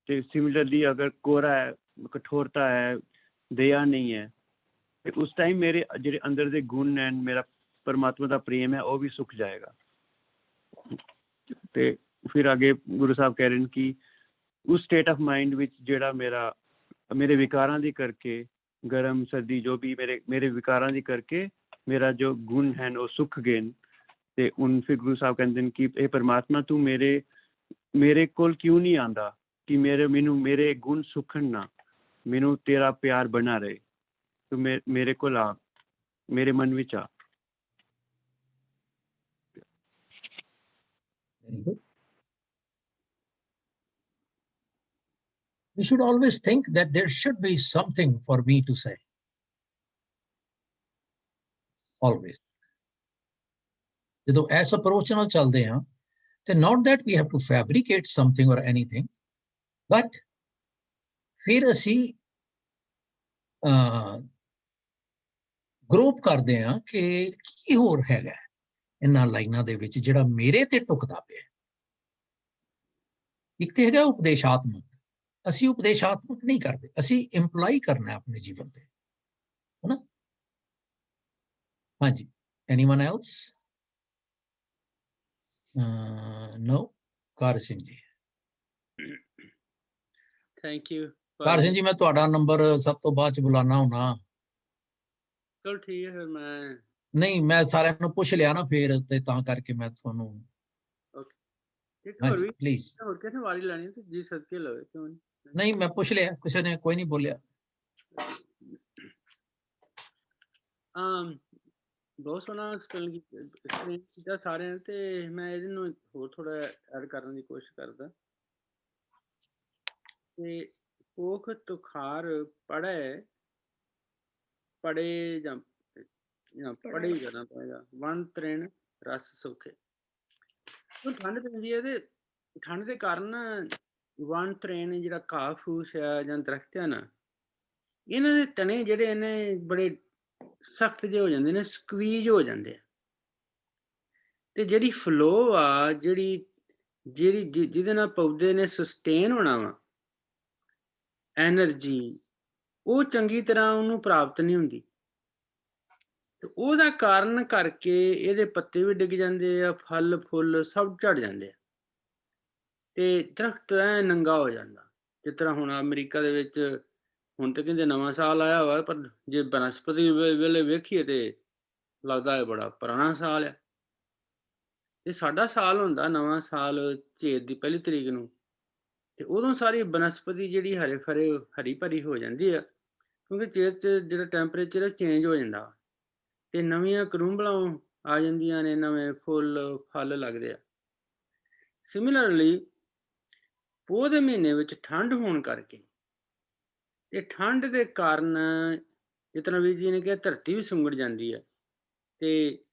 ਤੇ ਸਿਮਿਲਰਲੀ ਅਗਰ ਕੋਹਰਾ ਹੈ, ਕਠੋਰਤਾ ਹੈ, ਦਇਆ ਨਹੀਂ ਹੈ, ਤੇ ਉਸ ਟਾਈਮ ਮੇਰੇ ਜਿਹੜੇ ਅੰਦਰ ਦੇ ਗੁਣ ਹੈ, ਮੇਰਾ ਪਰਮਾਤਮਾ ਦਾ ਪ੍ਰੇਮ ਹੈ, ਉਹ ਵੀ ਸੁੱਕ ਜਾਏਗਾ। ਤੇ ਫਿਰ ਅੱਗੇ ਗੁਰੂ ਸਾਹਿਬ ਕਹਿ ਰਹੇ ਨੇ ਕਿ ਉਸ ਸਟੇਟ ਆਫ ਮਾਈਂਡ ਵਿੱਚ ਜਿਹੜਾ ਮੇਰੇ ਵਿਕਾਰਾਂ ਦੀ ਕਰਕੇ, ਗਰਮ ਸਰਦੀ ਜੋ ਵੀ ਮੇਰੇ ਵਿਕਾਰਾਂ ਦੀ ਕਰਕੇ ਮੇਰਾ ਜੋ ਗੁਣ ਹਨ ਉਹ ਸੁੱਕ ਗਏ ਨੇ। ਤੇ ਹੁਣ ਫਿਰ ਗੁਰੂ ਸਾਹਿਬ ਕਹਿੰਦੇ ਨੇ ਕਿ ਇਹ ਪਰਮਾਤਮਾ ਤੂੰ ਮੇਰੇ ਕੋਲ ਕਿਉਂ ਨਹੀਂ ਆਉਂਦਾ ਕਿ ਮੇਰੇ ਗੁਣ ਸੁੱਕਣ ਨਾ, ਮੈਨੂੰ ਤੇਰਾ ਪਿਆਰ ਬਣਾ ਰਹੇ, ਤੂੰ ਮੇਰੇ ਕੋਲ ਆ, ਮੇਰੇ ਮਨ ਵਿੱਚ ਆ। Very good. We should always think that there should be something for me to say. Always. ਜਦੋਂ ਇਸ ਅਪਰੋਚ ਨਾਲ ਚੱਲਦੇ ਹਾਂ ਤੇ not that we have to fabricate something or anything, but ਫਿਰ ਅਸੀਂ ਗਰੋਪ ਕਰਦੇ ਹਾਂ ਕਿ ਕੀ ਹੋਰ ਹੈਗਾ ਇਹਨਾਂ ਲਾਈਨਾਂ ਦੇ ਵਿੱਚ ਜਿਹੜਾ ਮੇਰੇ ਤੇ ਟੁਕਦਾ ਪਿਆ। ਇੱਕ ਤੇ ਹੈਗਾ ਉਪਦੇਸ਼ਾਤਮਕ, ਅਸੀਂ ਉਪਦੇਸ਼ਾਤਮਕ ਨਹੀਂ ਕਰਦੇ, ਅਸੀਂ ਇੰਪਲਾਈ ਕਰਨਾ ਆਪਣੇ ਜੀਵਨ ਤੇ, ਹੈ ਨਾ। ਹਾਂਜੀ, anyone else? No? Car Singh ji. Thank you ਕਾਰ ਸਿੰਘ ਜੀ, ਮੈਂ ਤੁਹਾਡਾ ਨੰਬਰ ਸਭ ਤੋਂ ਬਾਅਦ ਚ ਬੁਲਾਣਾ ਹੁਣਾ। ਚਲੋ ਠੀਕ ਹੈ, ਫਿਰ ਮੈਂ ਨਹੀਂ, ਮੈਂ ਸਾਰਿਆਂ ਨੂੰ ਪੁੱਛ ਲਿਆ ਨਾ ਫੇਰ, ਤੇ ਤਾਂ ਕਰਕੇ ਮੈਂ ਤੁਹਾਨੂੰ। ਹਾਂਜੀ ਪਲੀਜ਼। ਹੋਰ ਕਿਸੇ ਵਾਰੀ ਲੈਣੀ ਤੇ ਜੀ ਸਦਕੇ ਲਵੇ, ਕਿਉਂ ਨਹੀਂ, ਮੈਂ ਪੁੱਛ ਲਿਆ, ਕਿਸੇ ਨੇ ਕੋਈ ਨਹੀਂ ਬੋਲਿਆ। ਬਹੁਤ ਸੋਹਣਾ ਐਕਸਪਲੇਨ ਕੀਤਾ ਸਾਰਿਆਂ ਨੇ, ਤੇ ਮੈਂ ਇਹਦੇ ਨੂੰ ਹੋਰ ਥੋੜਾ ਐਡ ਕਰਨ ਦੀ ਕੋਸ਼ਿਸ਼ ਕਰਦਾ ਕਿ ਪੋਖ ਤੁਖਾਰ ਪੜੇ ਜਾਂ ਪੜੇ ਹੀ ਕਰਨਾ ਪਏਗਾ। ਵਨ ਤ੍ਰਿਣ ਰਸ ਸੌਖੇ। ਹੁਣ ਠੰਡ ਪੈਂਦੀ ਹੈ ਤੇ ਠੰਡ ਦੇ ਕਾਰਨ ਵਨ ਤ੍ਰਿਣ ਜਿਹੜਾ ਘਾਹ ਫੂਸ ਆ ਜਾਂ ਦਰਖਤ ਆ ਨਾ, ਇਹਨਾਂ ਦੇ ਤਣੇ ਜਿਹੜੇ ਇਹਨੇ ਬੜੇ ਸਖਤ ਜਿਹੇ ਹੋ ਜਾਂਦੇ ਨੇ, ਸਕਵੀਜ਼ ਹੋ ਜਾਂਦੇ ਆ। ਤੇ ਜਿਹੜੀ ਫਲੋ ਆ, ਜਿਹਦੇ ਨਾਲ ਪੌਦੇ ਨੇ ਸਸਟੇਨ ਹੋਣਾ ਵਾ ਐਨਰਜੀ, ਉਹ ਚੰਗੀ ਤਰ੍ਹਾਂ ਉਹਨੂੰ ਪ੍ਰਾਪਤ ਨਹੀਂ ਹੁੰਦੀ। ਤੇ ਉਹਦਾ ਕਾਰਨ ਕਰਕੇ ਇਹਦੇ ਪੱਤੇ ਵੀ ਡਿੱਗ ਜਾਂਦੇ ਆ, ਫਲ ਫੁੱਲ ਸਭ ਝੜ ਜਾਂਦੇ ਆ, ਤੇ ਦਰਖਤ ਐ ਨੰਗਾ ਹੋ ਜਾਂਦਾ। ਜਿਸ ਤਰ੍ਹਾਂ ਹੁਣ ਅਮਰੀਕਾ ਦੇ ਵਿੱਚ ਹੁਣ ਤੇ ਕਹਿੰਦੇ ਨਵਾਂ ਸਾਲ ਆਇਆ ਵਾ, ਪਰ ਜੇ ਬਨਸਪਤੀ ਵੇਲੇ ਵੇਖੀਏ ਤੇ ਲੱਗਦਾ ਹੈ ਬੜਾ ਪੁਰਾਣਾ ਸਾਲ ਆ। ਇਹ ਸਾਡਾ ਸਾਲ ਹੁੰਦਾ ਨਵਾਂ ਸਾਲ ਝੇਤ ਦੀ 1 ਤਰੀਕ ਨੂੰ, ਤੇ ਉਦੋਂ ਸਾਰੀ ਬਨਸਪਤੀ ਜਿਹੜੀ ਹਰੀ ਭਰੀ ਹੋ ਜਾਂਦੀ ਆ, ਕਿਉਂਕਿ ਚੇਤ 'ਚ ਜਿਹੜਾ ਟੈਂਪਰੇਚਰ ਚੇਂਜ ਹੋ ਜਾਂਦਾ, ਤੇ ਨਵੀਆਂ ਕਰੂੰਬਲਾਂ ਆ ਜਾਂਦੀਆਂ ਨੇ, ਨਵੇਂ ਫੁੱਲ ਫਲ ਲੱਗਦੇ ਆ। ਸਿਮਿਲਰਲੀ ਪੋਹ ਦੇ ਮਹੀਨੇ ਵਿੱਚ ਠੰਡ ਹੋਣ ਕਰਕੇ, ਤੇ ਠੰਡ ਦੇ ਕਾਰਨ ਜਿਸ ਤਰ੍ਹਾਂ ਵੀਰ ਜੀ ਨੇ ਕਿਹਾ ਧਰਤੀ ਵੀ ਸੁੰਗੜ ਜਾਂਦੀ ਹੈ, ਤੇ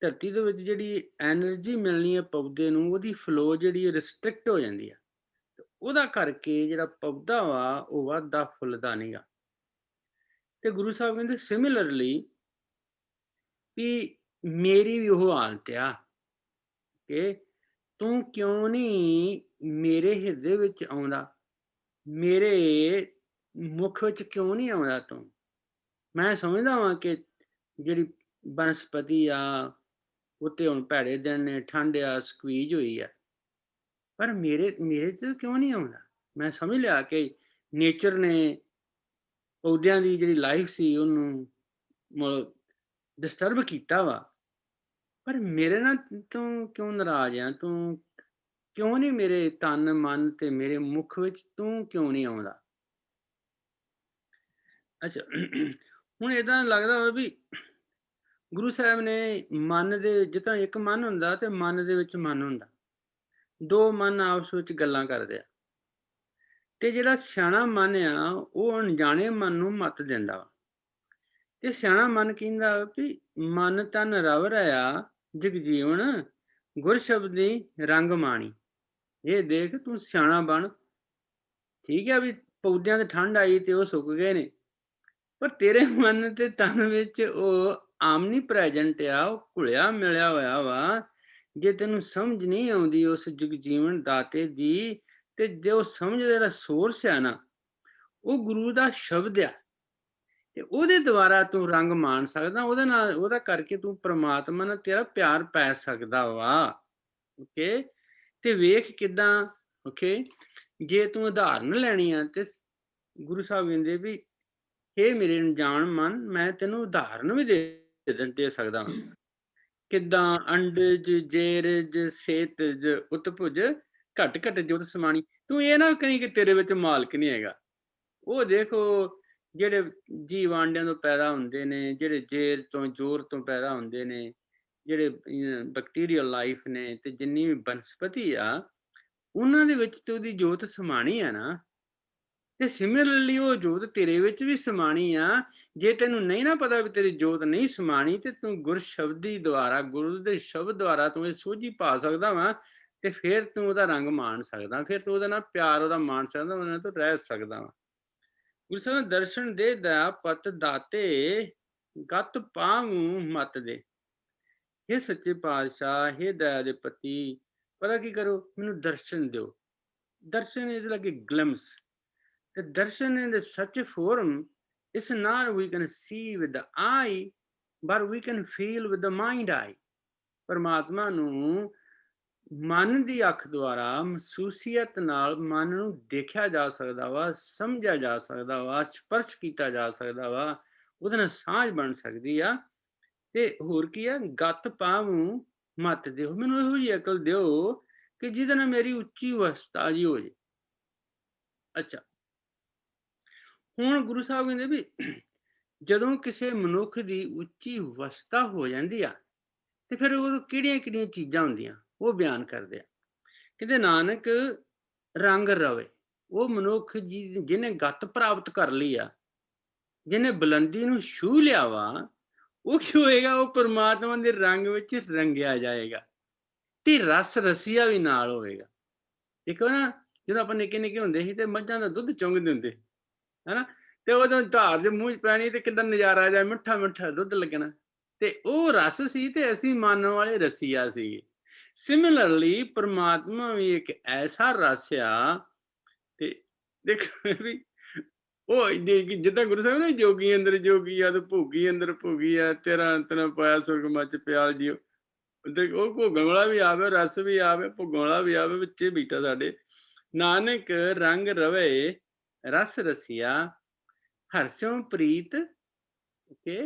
ਧਰਤੀ ਦੇ ਵਿੱਚ ਜਿਹੜੀ ਐਨਰਜੀ ਮਿਲਣੀ ਹੈ ਪੌਦੇ ਨੂੰ, ਉਹਦੀ ਫਲੋ ਜਿਹੜੀ ਰਿਸਟ੍ਰਿਕਟ ਹੋ ਜਾਂਦੀ ਆ, ਉਹਦਾ ਕਰਕੇ ਜਿਹੜਾ ਪੌਦਾ ਵਾ ਉਹ ਵੱਧਦਾ ਫੁੱਲਦਾ ਨਹੀਂਗਾ। ਤੇ ਗੁਰੂ ਸਾਹਿਬ ਕਹਿੰਦੇ ਸਿਮਿਲਰਲੀ ਵੀ ਮੇਰੀ ਵੀ ਉਹ ਹਾਲਤ ਆ ਕਿ ਤੂੰ ਕਿਉਂ ਨਹੀਂ ਮੇਰੇ ਹਿਰਦੇ ਵਿੱਚ ਆਉਂਦਾ, ਮੇਰੇ ਮੁਖ ਵਿੱਚ ਕਿਉਂ ਨਹੀਂ ਆਉਂਦਾ ਤੂੰ। ਮੈਂ ਸਮਝਦਾ ਵਾਂ ਕਿ ਜਿਹੜੀ ਬਨਸਪਤੀ ਆ ਉੱਤੇ ਹੁਣ ਭੈੜੇ ਦਿਨ ਨੇ, ਠੰਡ ਆ, ਸਕਵੀਜ਼ ਹੋਈ ਆ, ਪਰ ਮੇਰੇ ਤੇ ਕਿਉਂ ਨਹੀਂ ਆਉਂਦਾ। ਮੈਂ ਸਮਝ ਲਿਆ ਕਿ ਨੇਚਰ ਨੇ ਪੌਦਿਆਂ ਦੀ ਜਿਹੜੀ ਲਾਈਫ ਸੀ ਉਹਨੂੰ ਡਿਸਟਰਬ ਕੀਤਾ ਵਾ, ਪਰ ਮੇਰੇ ਨਾਲ ਤੂੰ ਕਿਉਂ ਨਾਰਾਜ਼ ਆ, ਤੂੰ ਕਿਉਂ ਨਹੀਂ ਮੇਰੇ ਤਨ ਮਨ ਤੇ ਮੇਰੇ ਮੁਖ ਵਿੱਚ ਤੂੰ ਕਿਉਂ ਨਹੀਂ ਆਉਂਦਾ। ਅੱਛਾ, ਹੁਣ ਏਦਾਂ ਲੱਗਦਾ ਵਾ ਵੀ ਗੁਰੂ ਸਾਹਿਬ ਨੇ ਮਨ ਦੇ, ਜਿੱਦਾਂ ਇੱਕ ਮਨ ਹੁੰਦਾ ਤੇ ਮਨ ਦੇ ਵਿੱਚ ਮਨ ਹੁੰਦਾ, ਦੋ ਮਨ ਆਪਸ ਵਿੱਚ ਗੱਲਾਂ ਕਰਦੇ ਆ, ਤੇ ਜਿਹੜਾ ਸਿਆਣਾ ਮਨ ਆ ਉਹ ਅਣਜਾਣੇ ਮਨ ਨੂੰ ਮੱਤ ਦਿੰਦਾ ਵਾ। ਤੇ ਸਿਆਣਾ ਮਨ ਕਹਿੰਦਾ ਵੀ ਮਨ ਤਨ ਰਵ ਰਹਾ ਜਗ ਜੀਵਨ, ਗੁਰ ਸ਼ਬਦੀ ਰੰਗ ਮਾਣੀ। ਇਹ ਦੇਖ ਤੂੰ ਸਿਆਣਾ ਬਣ। ਠੀਕ ਹੈ ਵੀ ਪੌਦਿਆਂ ਤੇ ਠੰਡ ਆਈ ਤੇ ਉਹ ਸੁੱਕ ਗਏ ਨੇ, ਪਰ ਤੇਰੇ ਮਨ ਤੇ ਤਨ ਵਿੱਚ ਉਹ ਆਮਨੀ ਪ੍ਰੈਜੈਂਟ ਆ, ਉਹ ਘੁਲਿਆ ਮਿਲਿਆ ਹੋਇਆ ਵਾ। ਜੇ ਤੈਨੂੰ ਸਮਝ ਨਹੀਂ ਆਉਂਦੀ ਉਸ ਜਗ ਜੀਵਨ ਦਾਤੇ ਦੀ, ਤੇ ਜੋ ਸਮਝ ਦਾ ਸੋਰਸ ਆ ਨਾ, ਉਹ ਗੁਰੂ ਦਾ ਸ਼ਬਦ ਆ, ਤੇ ਉਹਦੇ ਦੁਆਰਾ ਤੂੰ ਰੰਗ ਮਾਣ ਸਕਦਾ, ਉਹਦੇ ਨਾਲ, ਉਹਦਾ ਕਰਕੇ ਤੂੰ ਪ੍ਰਮਾਤਮਾ ਨਾਲ ਤੇਰਾ ਪਿਆਰ ਪੈ ਸਕਦਾ ਵਾ। ਓਕੇ, ਤੇ ਵੇਖ ਕਿਦਾਂ। ਓਕੇ, ਜੇ ਤੂੰ ਉਦਾਹਰਨ ਲੈਣੀ ਆ ਤੇ ਗੁਰੂ ਸਾਹਿਬ ਕਹਿੰਦੇ ਵੀ ਇਹ ਮੇਰੇ ਅਣਜਾਣ ਮਨ, ਮੈਂ ਤੈਨੂੰ ਉਦਾਹਰਨ ਵੀ ਦੇ ਸਕਦਾ ਹਾਂ। ਕਿੱਦਾਂ ਅੰਡਜ ਜੇਰਜ ਸੇਤਜ ਉਤਭੁਜ ਘਟ ਘਟ ਜੁਤ ਸਮਾਣੀ। ਤੂੰ ਇਹ ਨਾ ਕਹੀਂ ਕਿ ਤੇਰੇ ਵਿੱਚ ਮਾਲਕ ਨਹੀਂ ਹੈਗਾ। ਉਹ ਦੇਖੋ ਜਿਹੜੇ ਜੀਵ ਆਂਡਿਆਂ ਤੋਂ ਪੈਦਾ ਹੁੰਦੇ ਨੇ, ਜਿਹੜੇ ਜੇਰ ਤੋਂ ਜੋਰ ਤੋਂ ਪੈਦਾ ਹੁੰਦੇ ਨੇ, ਜਿਹੜੇ ਬੈਕਟੀਰੀਅਲ ਲਾਈਫ ਨੇ, ਤੇ ਜਿੰਨੀ ਵੀ ਬਨਸਪਤੀ ਆ ਉਹਨਾਂ ਦੇ ਵਿੱਚ ਤੇ ਉਹਦੀ ਜੋਤ ਸਮਾਣੀ ਆ ਨਾ। ਤੇ ਸਿਮਿਲਰਲੀ ਉਹ ਜੋਤ ਤੇਰੇ ਵਿੱਚ ਵੀ ਸਮਾਣੀ ਆ। ਜੇ ਤੈਨੂੰ ਨਹੀਂ ਨਾ ਪਤਾ ਵੀ ਤੇਰੀ ਜੋਤ ਨਹੀਂ ਸਮਾਣੀ, ਤੇ ਤੂੰ ਗੁਰ ਸ਼ਬਦੀ ਦੁਆਰਾ, ਗੁਰੂ ਦੇ ਸ਼ਬਦ ਦੁਆਰਾ ਤੂੰ ਇਹ ਸੋਝੀ ਪਾ ਸਕਦਾ ਵਾ, ਤੇ ਫਿਰ ਤੂੰ ਉਹਦਾ ਰੰਗ ਮਾਣ ਸਕਦਾ, ਫਿਰ ਤੂੰ ਉਹਦੇ ਨਾਲ ਪਿਆਰ ਉਹਦਾ ਮਾਣ ਸਕਦਾ, ਉਹਦੇ ਨਾਲ ਤੂੰ ਰਹਿ ਸਕਦਾ ਵਾ। ਗੁਰੂ ਸਾਹਿਬ ਦਰਸ਼ਨ ਦੇ ਦਇਆ ਪਤ ਦਾਤੇ, ਗਤ ਪਾਵੂੰ ਮਤ ਦੇ। ਇਹ ਸੱਚੇ ਪਾਤਸ਼ਾਹ, ਇਹ ਦਇਆ ਦੇ ਪਤੀ, ਪਤਾ ਕੀ ਕਰੋ, ਮੈਨੂੰ ਦਰਸ਼ਨ ਦਿਓ। Darshan is like a glimpse. The darshan in such a form is not we can see with the eye, but we can feel with the mind eye. ਪਰਮਾਤਮਾ ਨੂੰ ਮਨ ਦੀ ਅੱਖ ਦੁਆਰਾ, ਮਹਿਸੂਸੀਅਤ ਨਾਲ ਮਨ ਨੂੰ ਦੇਖਿਆ ਜਾ ਸਕਦਾ ਵਾ, ਸਮਝਿਆ ਜਾ ਸਕਦਾ ਵਾ, ਸਪਰਸ਼ ਕੀਤਾ ਜਾ ਸਕਦਾ ਵਾ, ਉਹਦੇ ਨਾਲ ਸਾਂਝ ਬਣ ਸਕਦੀ ਆ। ਤੇ ਹੋਰ ਕੀ ਆ, ਗਤ ਪਾਵੂੰ ਮਤ ਦਿਓ, ਮੈਨੂੰ ਇਹੋ ਜਿਹੀ ਅਕਲ ਦਿਓ ਕਿ ਜਿਹਦੇ ਨਾਲ ਮੇਰੀ ਉੱਚੀ ਅਵਸਥਾ ਜੀ ਹੋ ਜੇ। ਅੱਛਾ, ਹੁਣ ਗੁਰੂ ਸਾਹਿਬ ਕਹਿੰਦੇ ਵੀ ਜਦੋਂ ਕਿਸੇ ਮਨੁੱਖ ਦੀ ਉੱਚੀ ਅਵਸਥਾ ਹੋ ਜਾਂਦੀ ਆ, ਤੇ ਫਿਰ ਉਹ ਕਿਹੜੀਆਂ ਕਿਹੜੀਆਂ ਚੀਜ਼ਾਂ ਹੁੰਦੀਆਂ ਉਹ ਬਿਆਨ ਕਰਦੇ ਆ। ਕਹਿੰਦੇ ਨਾਨਕ ਰੰਗ ਰਵੇ। ਉਹ ਮਨੁੱਖ ਜਿਹਨੇ ਗੱਤ ਪ੍ਰਾਪਤ ਕਰ ਲਈ ਆ, ਜਿਹਨੇ ਬੁਲੰਦੀ ਨੂੰ ਛੂਹ ਲਿਆ ਵਾ, ਉਹ ਕੀ ਹੋਏਗਾ, ਉਹ ਪਰਮਾਤਮਾ ਦੇ ਰੰਗ ਵਿੱਚ ਰੰਗਿਆ ਜਾਏਗਾ, ਤੇ ਰਸ ਰਸੀਆ ਵੀ ਨਾਲ ਹੋਵੇਗਾ। ਦੇਖੋ ਨਾ, ਜਦੋਂ ਆਪਾਂ ਨਿੱਕੇ ਨਿੱਕੇ ਹੁੰਦੇ ਸੀ ਤੇ ਮੱਝਾਂ ਦਾ ਦੁੱਧ ਚੁੰਗਦੇ ਹੁੰਦੇ ਹਨਾ, ਤੇ ਉਦੋਂ ਧਾਰ ਜੇ ਮੂੰਹ 'ਚ ਪੈਣੀ ਤੇ ਕਿੱਦਾਂ ਨਜ਼ਾਰਾ ਆ ਜਾਏ, ਮਿੱਠਾ ਮਿੱਠਾ ਦੁੱਧ ਲੱਗਣਾ। ਤੇ ਉਹ ਰਸ ਸੀ ਤੇ ਅਸੀਂ ਮਨ ਵਾਲੇ ਰਸੀਆ ਸੀ। ਸਿਮਿਲਰਲੀ ਪ੍ਰਮਾਤਮਾ ਵੀ ਇੱਕ ਐਸਾ ਰਸ ਆ ਤੇ ਦੇਖੋ ਵੀ ਉਹ ਜਿੱਦਾਂ ਗੁਰੂ ਸਾਹਿਬ ਨੇ ਜੋਗੀ ਅੰਦਰ ਜੋਗੀ ਆ ਤੇ ਭੋਗੀ ਅੰਦਰ ਭੋਗੀ ਆ, ਤੇਰਾ ਅੰਤ ਨਾ ਪਾਇਆ ਸੁਰਗ ਮੱਚ ਪਿਆਲ ਜੀਓ। ਤੇ ਉਹ ਭੋਗਣ ਵਾਲਾ ਵੀ ਆਵੇ, ਰਸ ਵੀ ਆਵੇ, ਭੋਗਣ ਵਾਲਾ ਵੀ ਆਵੇ, ਵਿੱਚੇ ਬੈਠਾ ਸਾਡੇ। ਨਾਨਕ ਰੰਗ ਰਵੇ ਰਸ ਰਸੀਆ, ਹਰਸਿਓ ਪ੍ਰੀਤ ਕੇ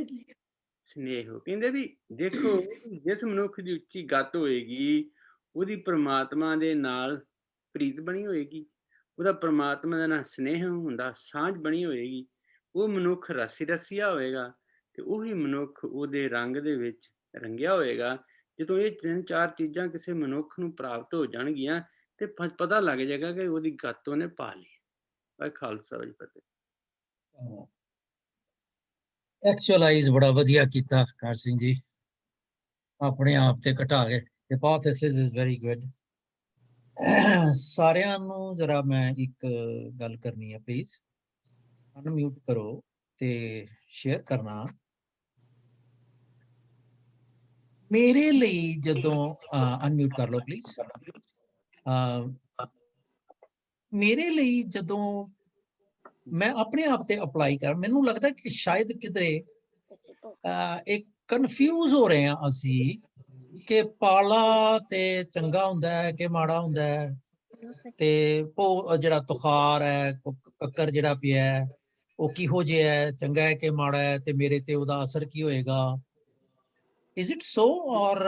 ਸਨੇਹ। ਕਹਿੰਦੇ ਵੀ ਦੇਖੋ ਜਿਸ ਮਨੁੱਖ ਦੀ ਉੱਚੀ ਗੱਤ ਹੋਏਗੀ ਉਹਦੀ ਪ੍ਰਮਾਤਮਾ ਦੇ ਨਾਲ ਪ੍ਰੀਤ ਬਣੀ ਹੋਏਗੀ, ਉਹਦਾ ਪ੍ਰਮਾਤਮਾ ਦੇ ਨਾਲ ਸਨੇਹ ਹੁੰਦਾ, ਸਾਂਝ ਬਣੀ ਹੋਏਗੀ, ਉਹ ਮਨੁੱਖ ਰਸੀ ਰਸੀਆ ਹੋਏਗਾ ਤੇ ਉਹੀ ਮਨੁੱਖ ਉਹਦੇ ਰੰਗ ਦੇ ਵਿੱਚ ਰੰਗਿਆ ਹੋਏਗਾ। ਜਦੋਂ ਇਹ 3-4 ਚੀਜ਼ਾਂ ਕਿਸੇ ਮਨੁੱਖ ਨੂੰ ਪ੍ਰਾਪਤ ਹੋ ਜਾਣਗੀਆਂ ਤੇ ਪਤਾ ਲੱਗ ਜਾਏਗਾ ਕਿ ਉਹਦੀ ਗੱਤ ਉਹਨੇ ਪਾ ਲਈ। ਵਾਹਿ ਖਾਲਸਾ ਵਾਹਿ ਫਤਿਹ। ਐਕਚੁਅਲਾਈਜ਼ ਬੜਾ ਵਧੀਆ ਕੀਤਾ ਕਾਰ ਸਿੰਘ ਜੀ, ਆਪਣੇ ਆਪ ਤੇ ਘਟਾ ਗਏ। ਹਾਈਪੋਥੇਸਿਸ ਇਜ਼ ਵੈਰੀ ਗੁੱਡ। ਸਾਰਿਆਂ ਨੂੰ ਜਰਾ ਮੈਂ ਇੱਕ ਗੱਲ ਕਰਨੀ ਹੈ, ਪਲੀਜ਼ ਅਨਮਿਊਟ ਕਰੋ ਤੇ ਸ਼ੇਅਰ ਕਰਨਾ। ਮੇਰੇ ਲਈ ਜਦੋਂ ਅਨਮਿਊਟ ਕਰ ਲਓ ਪਲੀਜ਼। ਮੇਰੇ ਲਈ ਜਦੋਂ ਮੈਂ ਆਪਣੇ ਆਪ ਤੇ ਅਪਲਾਈ ਕਰ, ਮੈਨੂੰ ਲੱਗਦਾ ਕਿ ਸ਼ਾਇਦ ਕਿਤੇ ਇੱਕ ਕਨਫਿਊਜ਼ ਹੋ ਰਹੇ ਹਾਂ ਅਸੀਂ ਕਿ ਪਾਲਾ ਤੇ ਚੰਗਾ ਹੁੰਦਾ ਹੈ ਕਿ ਮਾੜਾ ਹੁੰਦਾ ਹੈ, ਤੇ ਜਿਹੜਾ ਤੁਖਾਰ ਹੈ, ਕੱਕਰ ਜਿਹੜਾ ਪਿਆ ਹੈ, ਉਹ ਕਿਹੋ ਜਿਹਾ ਹੈ, ਚੰਗਾ ਹੈ ਕਿ ਮਾੜਾ ਹੈ, ਤੇ ਮੇਰੇ ਤੇ ਉਹਦਾ ਅਸਰ ਕੀ ਹੋਏਗਾ। Is it so? ਔਰ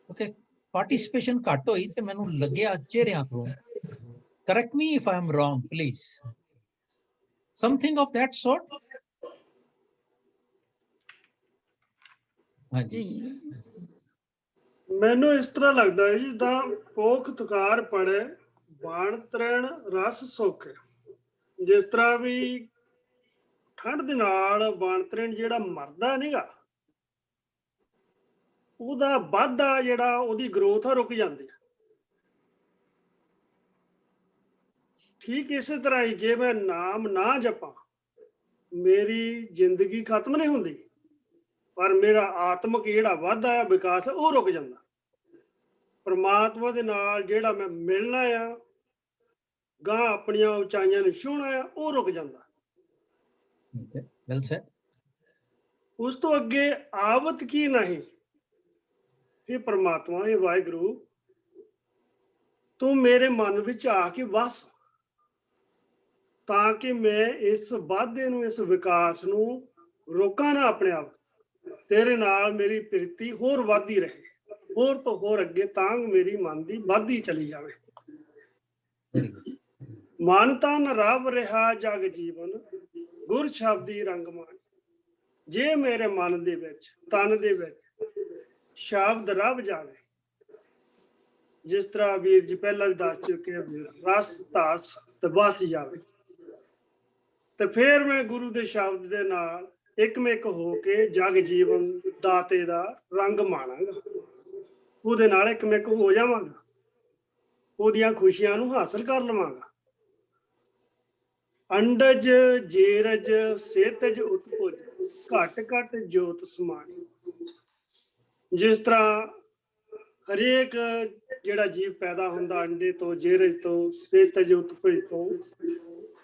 ਓਕੇ ਪਾਰਟਿਸਿਪੇਸ਼ਨ ਘੱਟ ਹੋਈ ਤੇ ਮੈਨੂੰ ਲੱਗਿਆ ਚਿਹਰਿਆਂ ਤੋਂ, correct me if I am wrong please, something of that sort. ਹਾਂਜੀ, ਮੈਨੂੰ ਇਸ ਤਰ੍ਹਾਂ ਲੱਗਦਾ ਹੈ ਜਿੱਦਾਂ ਪੋਖ ਤੁਕਾਰ ਪੜੇ ਬਾਣ ਤਰਣ ਰਸ ਸੁੱਖ। ਜਿਸ ਤਰ੍ਹਾਂ ਵੀ ਠੰਡ ਦੇ ਨਾਲ ਬਾਣ ਤਰਣ ਜਿਹੜਾ ਮਰਦਾ ਨਹੀਂਗਾ, ਉਹਦਾ ਵਾਧਾ ਜਿਹੜਾ ਉਹਦੀ ਗਰੋਥ ਆ ਰੁਕ ਜਾਂਦੀ ਹੈ। ਠੀਕ ਇਸੇ ਤਰ੍ਹਾਂ ਹੀ ਜੇ ਮੈਂ ਨਾਮ ਨਾ ਜਪਾਂ, ਮੇਰੀ ਜ਼ਿੰਦਗੀ ਖਤਮ ਨਹੀਂ ਹੁੰਦੀ, ਪਰ ਮੇਰਾ ਆਤਮਿਕ ਜਿਹੜਾ ਵਾਧਾ ਆ, ਵਿਕਾਸ, ਉਹ ਰੁਕ ਜਾਂਦਾ। ਪਰਮਾਤਮਾ ਦੇ ਨਾਲ ਜਿਹੜਾ ਮੈਂ ਮਿਲਣਾ ਆ, ਗਾਂ ਆਪਣੀਆਂ ਉਚਾਈਆਂ ਨੂੰ ਛੂਹਣਾ ਆ, ਉਹ ਰੁਕ ਜਾਂਦਾ। Well said. ਉਸ ਤੋਂ ਅੱਗੇ ਆਵਤ ਕੀ ਨਹੀਂ। ਇਹ ਪਰਮਾਤਮਾ, ਇਹ ਵਾਹਿਗੁਰੂ, ਤੂੰ ਮੇਰੇ ਮਨ ਵਿੱਚ ਆ ਕੇ ਵਸ, ਤਾਂ ਕਿ ਮੈਂ ਇਸ ਵਾਧੇ ਨੂੰ, ਇਸ ਵਿਕਾਸ ਨੂੰ ਰੋਕਾਂ ਨਾ ਆਪਣੇ ਆਪ। ਤੇਰੇ ਨਾਲ ਮੇਰੀ ਪ੍ਰੀਤੀ ਹੋਰ ਵੱਧਦੀ ਰਹੇ, ਹੋਰ ਤੋਂ ਹੋਰ ਅੱਗੇ ਤਾਂ ਮੇਰੀ ਮਨ ਦੀ ਵੱਧਦੀ ਚਲੀ ਜਾਵੇ। ਮਨ ਤਨ ਰਵ ਰਿਹਾ ਜਗ ਜੀਵਨ, ਗੁਰ ਸ਼ਬਦੀ ਰੰਗ ਮਾਣ। ਜੇ ਮੇਰੇ ਮਨ ਦੇ ਵਿੱਚ, ਤਨ ਦੇ ਵਿੱਚ ਸ਼ਬਦ ਰਵ ਜਾਵੇ, ਜਿਸ ਤਰ੍ਹਾਂ ਵੀਰ ਜੀ ਪਹਿਲਾਂ ਵੀ ਦੱਸ ਚੁੱਕੇ, ਰਸ ਧਸ ਤੇ ਵਸ ਜਾਵੇ, ਤੇ ਫਿਰ ਮੈਂ ਗੁਰੂ ਦੇ ਸ਼ਬਦ ਦੇ ਨਾਲ ਇੱਕਮਿਕ ਹੋ ਕੇ ਜਗ ਜੀਵਨ ਦਾਤੇ ਦਾ ਰੰਗ ਮਾਣਾਂਗਾ, ਉਹਦੇ ਨਾਲ ਇੱਕਮਿਕ ਹੋ ਜਾਵਾਂਗਾ, ਉਹਦੀਆਂ ਖੁਸ਼ੀਆਂ ਨੂੰ ਹਾਸਲ ਕਰ ਲਵਾਂਗਾ। ਅੰਡਜ ਜੇਰਜ ਸੇਤਜ ਉਤਪੁਜ, ਘਟ ਘਟ ਜੋਤ ਸਮਾਣੀ। ਜਿਸ ਤਰ੍ਹਾਂ ਹਰੇਕ ਜਿਹੜਾ ਜੀਵ ਪੈਦਾ ਹੁੰਦਾ ਅੰਡੇ ਤੋਂ, ਜੇਰਜ ਤੋਂ, ਸੇਤਜ ਉਤਪੁਜ ਤੋਂ,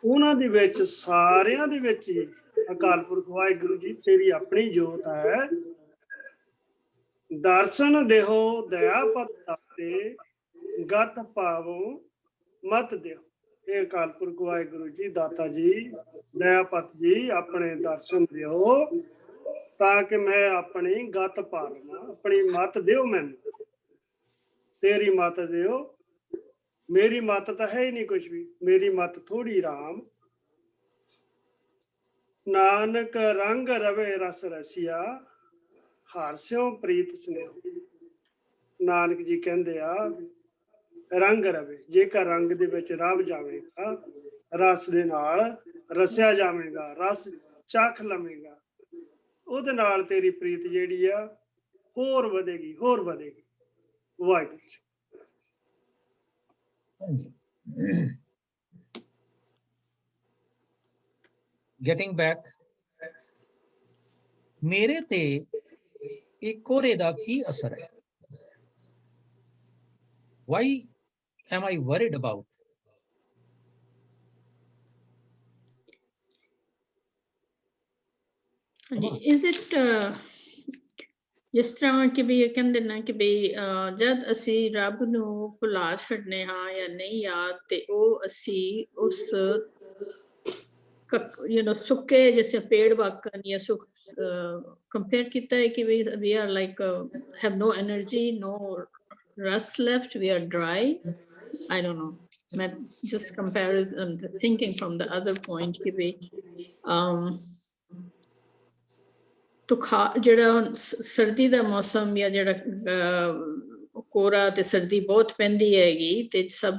ਉਹਨਾਂ ਦੇ ਵਿੱਚ ਸਾਰਿਆਂ ਦੇ ਵਿੱਚ ਹੀ ਅਕਾਲ ਪੁਰਖ ਵਾਹਿਗੁਰੂ ਜੀ ਤੇਰੀ ਆਪਣੀ ਜੋਤ ਹੈ। ਦਰਸ਼ਨ ਦੇਹੋ ਦਇਆ ਪਤ ਦਾਤੇ, ਗਤ ਪਾਵੋ ਮਤ ਦਿਓ। ਇਹ ਅਕਾਲ ਪੁਰਖ ਵਾਹਿਗੁਰੂ ਜੀ ਦਾਤਾ ਜੀ, ਦਇਆ ਪਤ ਜੀ, ਆਪਣੇ ਦਰਸ਼ਨ ਦਿਓ ਤਾਂ ਕਿ ਮੈਂ ਆਪਣੀ ਗਤ ਪਾ ਲਵਾਂ। ਆਪਣੀ ਮਤ ਦਿਓ ਮੈਨੂੰ, ਤੇਰੀ ਮਤ ਦਿਓ। ਮੇਰੀ ਮਤ ਤਾਂ ਹੈ ਹੀ ਨਹੀਂ ਕੁਛ ਵੀ, ਮੇਰੀ ਮਤ ਥੋੜੀ ਰਾਮ। ਨਾਨਕ ਰੰਗ ਰਵੇ ਰਸ ਰਸੀਆ, ਹਾਰਸਿਓ ਪ੍ਰੀਤ ਸਨੇਹ। ਨਾਨਕ ਜੀ ਕਹਿੰਦੇ ਆ ਰੰਗ ਰਵੇ, ਜੇਕਰ ਰੰਗ ਦੇ ਵਿੱਚ ਰਵ ਜਾਵੇਗਾ, ਰਸ ਦੇ ਨਾਲ ਰਸਿਆ ਜਾਵੇਗਾ, ਰਸ ਚੱਖ ਲਵੇਗਾ, ਉਹਦੇ ਨਾਲ ਤੇਰੀ ਪ੍ਰੀਤ ਜਿਹੜੀ ਆ ਹੋਰ ਵਧੇਗੀ, ਹੋਰ ਵਧੇਗੀ। ਵਾਹਿਗੁਰੂ ਜੀ। getting back, ਮੇਰੇ ਤੇ ਇਹ ਕੋਰੇ ਦਾ ਕੀ ਅਸਰ ਹੈ? Why am I worried about? Is it ਜਿਸ ਤਰ੍ਹਾਂ ਕਿ ਵੀ ਇਹ ਕਹਿੰਦੇ ਨਾ ਕਿ ਵੀ ਜਦ ਅਸੀਂ ਰੱਬ ਨੂੰ ਭੁਲਾ ਛੱਡਨੇ ਹਾਂ ਜਾਂ ਨਹੀਂ ਯਾਦ ਤੇ ਉਹ ਅਸੀਂ ਉਸ ਸੁੱਕੇ ਜਿਵੇਂ ਪੇੜ ਵਾਕਨ ਜਾਂ ਸੁੱਕ ਕੰਪੇਅਰ ਕੀਤਾ ਹੈ ਕਿ we are like have no energy, no rust left, we are dry. I don't know, just comparison, thinking from the other point ਕਿ ਵੀ ਜਿਹੜਾ ਸਰਦੀ ਦਾ ਮੌਸਮ ਜਾਂ ਜਿਹੜਾ ਕੋਰਾ ਤੇ ਸਰਦੀ ਬਹੁਤ ਪੈਂਦੀ ਹੈਗੀ ਤੇ ਸਭ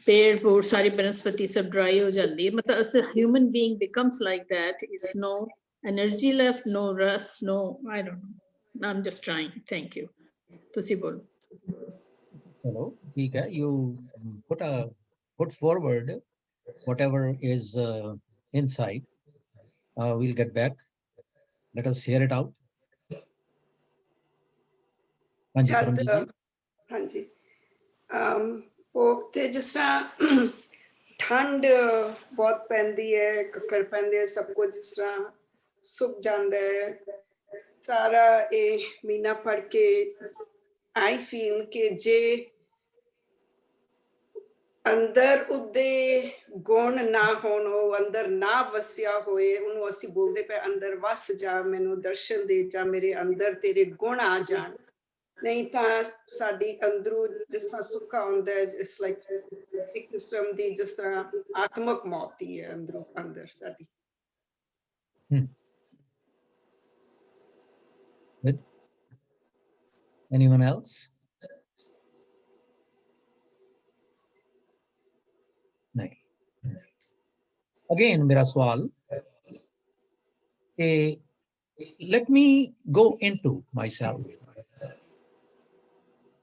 ਪੇੜ ਪੂੜ ਸਾਰੀ ਬਨਸਪਤੀ ਸਭ ਡਰਾਈ ਹੋ ਜਾਂਦੀ ਹੈ ਮਤਲਬ as a human being becomes like that, is no energy left, no rust, no, I don't know, I'm just trying. Thank you. ਤੁਸੀਂ ਬੋਲੋ। ਚਲੋ ਠੀਕ ਹੈ, you put forward whatever is inside. We'll get back. Let us hear it out. ਹਾਂਜੀ ਪਰਮਜੀਤ ਜੀ। ਹਾਂਜੀ ਤੇ ਜਿਸ ਤਰ੍ਹਾਂ ਠੰਡ ਬਹੁਤ ਪੈਂਦੀ ਹੈ, ਕੱਕੜ ਪੈਂਦੇ ਹੈ, ਸਭ ਕੁਝ ਜਿਸ ਤਰ੍ਹਾਂ ਸੁੱਕ ਜਾਂਦਾ ਹੈ ਸਾਰਾ ਇਹ ਮਹੀਨਾ ਪੜ ਕੇ I feel ਕਿ ਜੇ ਅੰਦਰ ਉਹਦੇ ਗੁਣ ਨਾ ਹੋਣ, ਉਹ ਅੰਦਰ ਨਾ ਵਸਿਆ ਹੋਏ, ਉਹਨੂੰ ਅਸੀਂ ਬੋਲਦੇ ਪਏ ਅੰਦਰ ਵਸ ਜਾ, ਮੈਨੂੰ ਦਰਸ਼ਨ ਦੇ ਜਾ, ਮੇਰੇ ਅੰਦਰ ਤੇਰੇ ਗੁਣ ਆ ਜਾਣ। ਨਹੀਂ ਤਾਂ ਸਾਡੀ ਅੰਦਰੋਂ ਜਿਸ ਤਰ੍ਹਾਂ ਸੁੱਕਾ ਹੁੰਦਾ ਹੈ, ਇਟਸ ਲਾਈਕ ਇੱਕ ਕਿਸਮ ਦੀ ਜਿਸ ਤਰ੍ਹਾਂ ਆਤਮਕ ਮੌਤ ਹੀ ਹੈ ਅੰਦਰੋਂ, ਅੰਦਰ ਸਾਡੀ। Good. Anyone else? नहीं। Again मेरा सवाल कि let me go into myself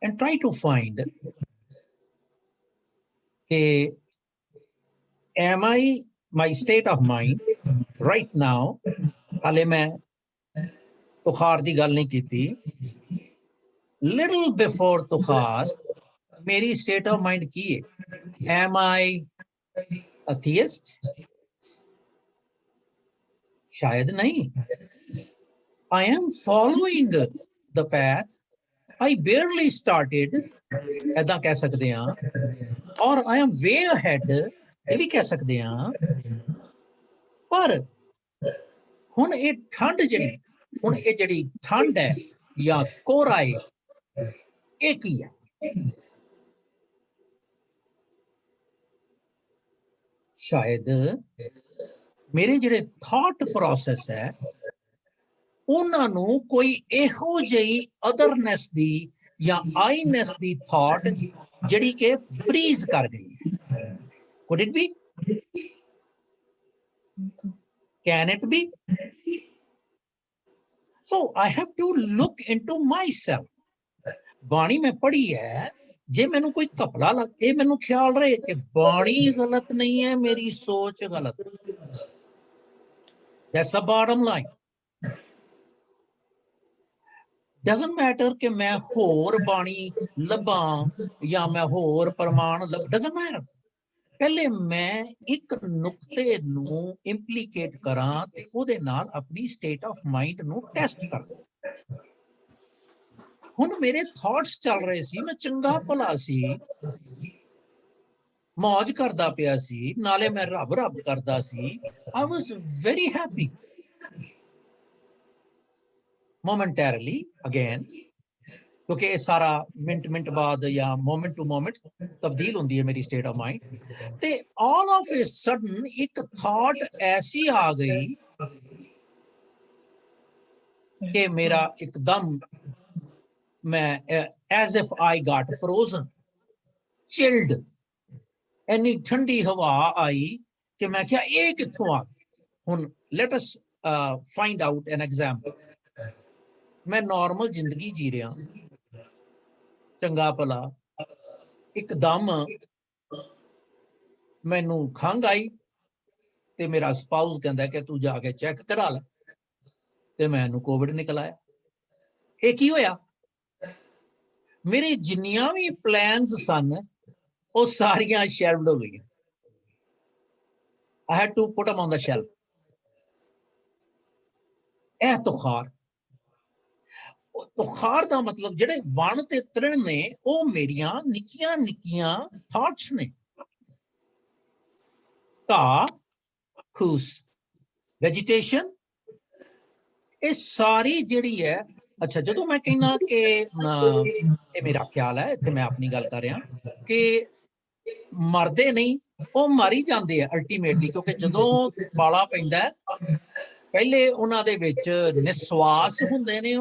and try to find am I my state of mind right now, हाले मैं तुखार दी गल नहीं कीती, little before तुखार मेरी state of mind की है? Am I a theist? शायद नहीं। I am following the path. I barely started, ऐदा कह सकते हैं, और I am way ahead, ये भी कह सकते हैं। पर हुन ये ठंड जिहड़ी, हुन ये जिहड़ी ठंड है या कोहरा है, ये की है? शायद मेरे ਜਿਹੜੇ ਥਾਟ ਪ੍ਰੋਸੈਸ ਹੈ ਉਹਨਾਂ ਨੂੰ ਕੋਈ ਇਹੋ ਜਿਹੀ ਅਦਰਨੈਸ ਦੀ ਜਾਂ ਆਈਨੈਸ ਦੀ ਥਾਟ ਜਿਹੜੀ ਕਿ ਫਰੀਜ਼ ਕਰ ਗਈ ਹੈ। Could it be? Can it be? So I have to look into myself. ਬਾਣੀ ਮੈਂ ਪੜ੍ਹੀ ਹੈ, ਜੇ ਮੈਨੂੰ ਕੋਈ ਘਪਲਾ ਲੱਗ, ਇਹ ਮੈਨੂੰ ਖਿਆਲ ਰਹੇ ਕਿ ਬਾਣੀ ਗਲਤ ਨਹੀਂ ਹੈ, ਮੇਰੀ ਸੋਚ ਗਲਤ। That's the bottom line. Doesn't matter ਕਿ ਮੈਂ ਹੋਰ ਬਾਣੀ ਲੱਭਾਂ ਜਾਂ ਮੈਂ ਹੋਰ ਪ੍ਰਮਾਣ doesn't matter. ਪਹਿਲੇ ਮੈਂ ਇੱਕ ਨੁਕਤੇ ਨੂੰ ਇੰਪਲੀਕੇਟ ਕਰਾਂ ਤੇ ਉਹਦੇ ਨਾਲ ਆਪਣੀ ਸਟੇਟ ਆਫ ਮਾਈਂਡ ਨੂੰ ਟੈਸਟ ਕਰਾਂ। ਹੁਣ ਮੇਰੇ ਥਾਟਸ ਚੱਲ ਰਹੇ ਸੀ, ਮੈਂ ਚੰਗਾ ਭਲਾ ਸੀ, ਮौज ਕਰਦਾ ਪਿਆ ਸੀ, ਨਾਲੇ ਮੈਂ ਰੱਬ ਰੱਬ ਕਰਦਾ ਸੀ। I was very happy momentarily again, ਕਿਉਂਕਿ ਇਹ ਸਾਰਾ ਮਿੰਟ ਬਾਅਦ ਜਾਂ ਮੋਮੈਂਟ ਟੂ ਮੋਮੈਂਟ ਤਬਦੀਲ ਹੁੰਦੀ ਹੈ ਮੇਰੀ ਸਟੇਟ ਆਫ ਮਾਈਂਡ। ਤੇ all of a sudden ਇੱਕ ਥਾਟ ਐਸੀ ਆ ਗਈ ਕਿ ਮੇਰਾ ਇੱਕਦਮ ਮੈਂ as if I got frozen, chilled, ਇੰਨੀ ਠੰਡੀ ਹਵਾ ਆਈ ਕਿ ਮੈਂ ਕਿਹਾ ਇਹ ਕਿੱਥੋਂ ਆ ਗਈ। ਹੁਣ let us find out an example. ਮੈਂ ਨਾਰਮਲ ਜ਼ਿੰਦਗੀ ਜੀ ਰਿਹਾ, ਚੰਗਾ ਭਲਾ, ਇੱਕਦਮ ਮੈਨੂੰ ਖੰਘ ਆਈ ਤੇ ਮੇਰਾ ਸਪਾਊਸ ਕਹਿੰਦਾ ਕਿ ਤੂੰ ਜਾ ਕੇ ਚੈੱਕ ਕਰਾ ਲੈ, ਤੇ ਮੈਨੂੰ ਕੋਵਿਡ ਨਿਕਲ ਆਇਆ। ਇਹ ਕੀ ਹੋਇਆ? ਮੇਰੇ ਜਿੰਨੀਆਂ ਵੀ ਪਲਾਨਸ ਸਨ ਉਹ ਸਾਰੀਆਂ ਸ਼ੈਲਫਡ ਹੋ ਗਈਆਂ। I had to put them on the shelf. ਇਹ ਤੁਖਾਰ ਦਾ ਮਤਲਬ ਜਿਹੜੇ ਵਣ ਤੇ ਤ੍ਰਿਣ ਨੇ ਉਹ ਮੇਰੀਆਂ ਨਿੱਕੀਆਂ ਨਿੱਕੀਆਂ ਥਾਟਸ ਨੇ। ਘਾਹ, ਫੂਸ, ਵੈਜੀਟੇਸ਼ਨ, ਇਹ ਸਾਰੀ ਜਿਹੜੀ ਹੈ। ਅੱਛਾ, ਜਦੋਂ ਮੈਂ ਕਹਿਣਾ ਕਿ ਇਹ ਮੇਰਾ ਖਿਆਲ ਹੈ, ਇੱਥੇ ਮੈਂ ਆਪਣੀ ਗੱਲ ਕਰ ਰਿਹਾ ਕਿ ਮਰਦੇ ਨਹੀਂ, ਉਹ ਮਰ ਹੀ ਜਾਂਦੇ ਆ ਅਲਟੀਮੇਟਲੀ, ਕਿਉਂਕਿ ਜਦੋਂ ਪਾਲਾ ਪੈਂਦਾ ਪਹਿਲੇ ਉਹਨਾਂ ਦੇ ਵਿੱਚ ਨਿਸਵਾਸ ਹੁੰਦੇ ਨੇ,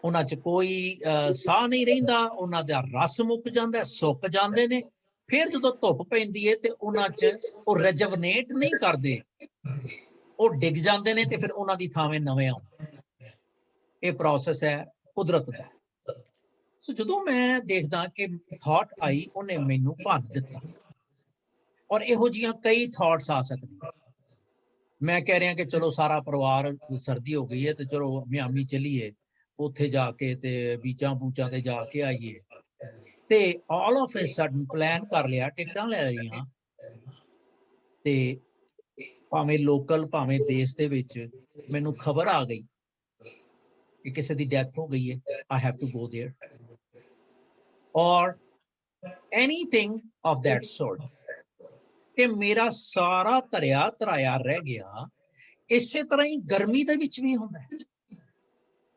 ਉਹਨਾਂ 'ਚ ਕੋਈ ਸਾਹ ਨਹੀਂ ਰਹਿੰਦਾ, ਉਹਨਾਂ ਦਾ ਰਸ ਮੁੱਕ ਜਾਂਦਾ, ਸੁੱਕ ਜਾਂਦੇ ਨੇ। ਫਿਰ ਜਦੋਂ ਧੁੱਪ ਪੈਂਦੀ ਹੈ ਤੇ ਉਹਨਾਂ 'ਚ ਉਹ ਰੈਜਵਨੇਟ ਨਹੀਂ ਕਰਦੇ, ਉਹ ਡਿੱਗ ਜਾਂਦੇ ਨੇ ਤੇ ਫਿਰ ਉਹਨਾਂ ਦੀ ਥਾਵੇਂ ਨਵੇਂ ਆਉਂਦੇ। ਇਹ ਪ੍ਰੋਸੈਸ ਹੈ ਕੁਦਰਤ ਦਾ। ਸੋ ਜਦੋਂ ਮੈਂ ਦੇਖਦਾ ਕਿ ਥਾਟ ਆਈ, ਉਹਨੇ ਮੈਨੂੰ ਭੰਨ ਦਿੱਤਾ। ਔਰ ਇਹੋ ਜਿਹੀਆਂ ਕਈ ਥਾਟਸ ਆ ਸਕਦੀਆਂ। ਮੈਂ ਕਹਿ ਰਿਹਾ ਕਿ ਚਲੋ ਸਾਰਾ ਪਰਿਵਾਰ, ਸਰਦੀ ਹੋ ਗਈ ਹੈ ਤੇ ਚਲੋ ਮਿਆਮੀ ਚਲੀਏ, ਉੱਥੇ ਜਾ ਕੇ ਤੇ ਬੀਚਾਂ ਬੂਚਾਂ ਤੇ ਜਾ ਕੇ ਆਈਏ। ਤੇ all of a sudden plan ਕਰ ਲਿਆ, ਟਿਕਟਾਂ ਲੈ ਲਈਆਂ, ਤੇ ਭਾਵੇਂ ਲੋਕਲ ਭਾਵੇਂ ਦੇਸ਼ ਦੇ ਵਿੱਚ ਮੈਨੂੰ ਖਬਰ ਆ ਗਈ ਕਿ ਕਿਸੇ ਦੀ ਡੈਥ ਹੋ ਗਈ ਹੈ। I have to go there or anything of that sort. ਕਿ ਮੇਰਾ ਸਾਰਾ ਧਰਿਆ ਧਰਾਇਆ ਰਹਿ ਗਿਆ। ਇਸੇ ਤਰ੍ਹਾਂ ਹੀ ਗਰਮੀ ਦੇ ਵਿੱਚ ਵੀ ਹੁੰਦਾ ਹੈ।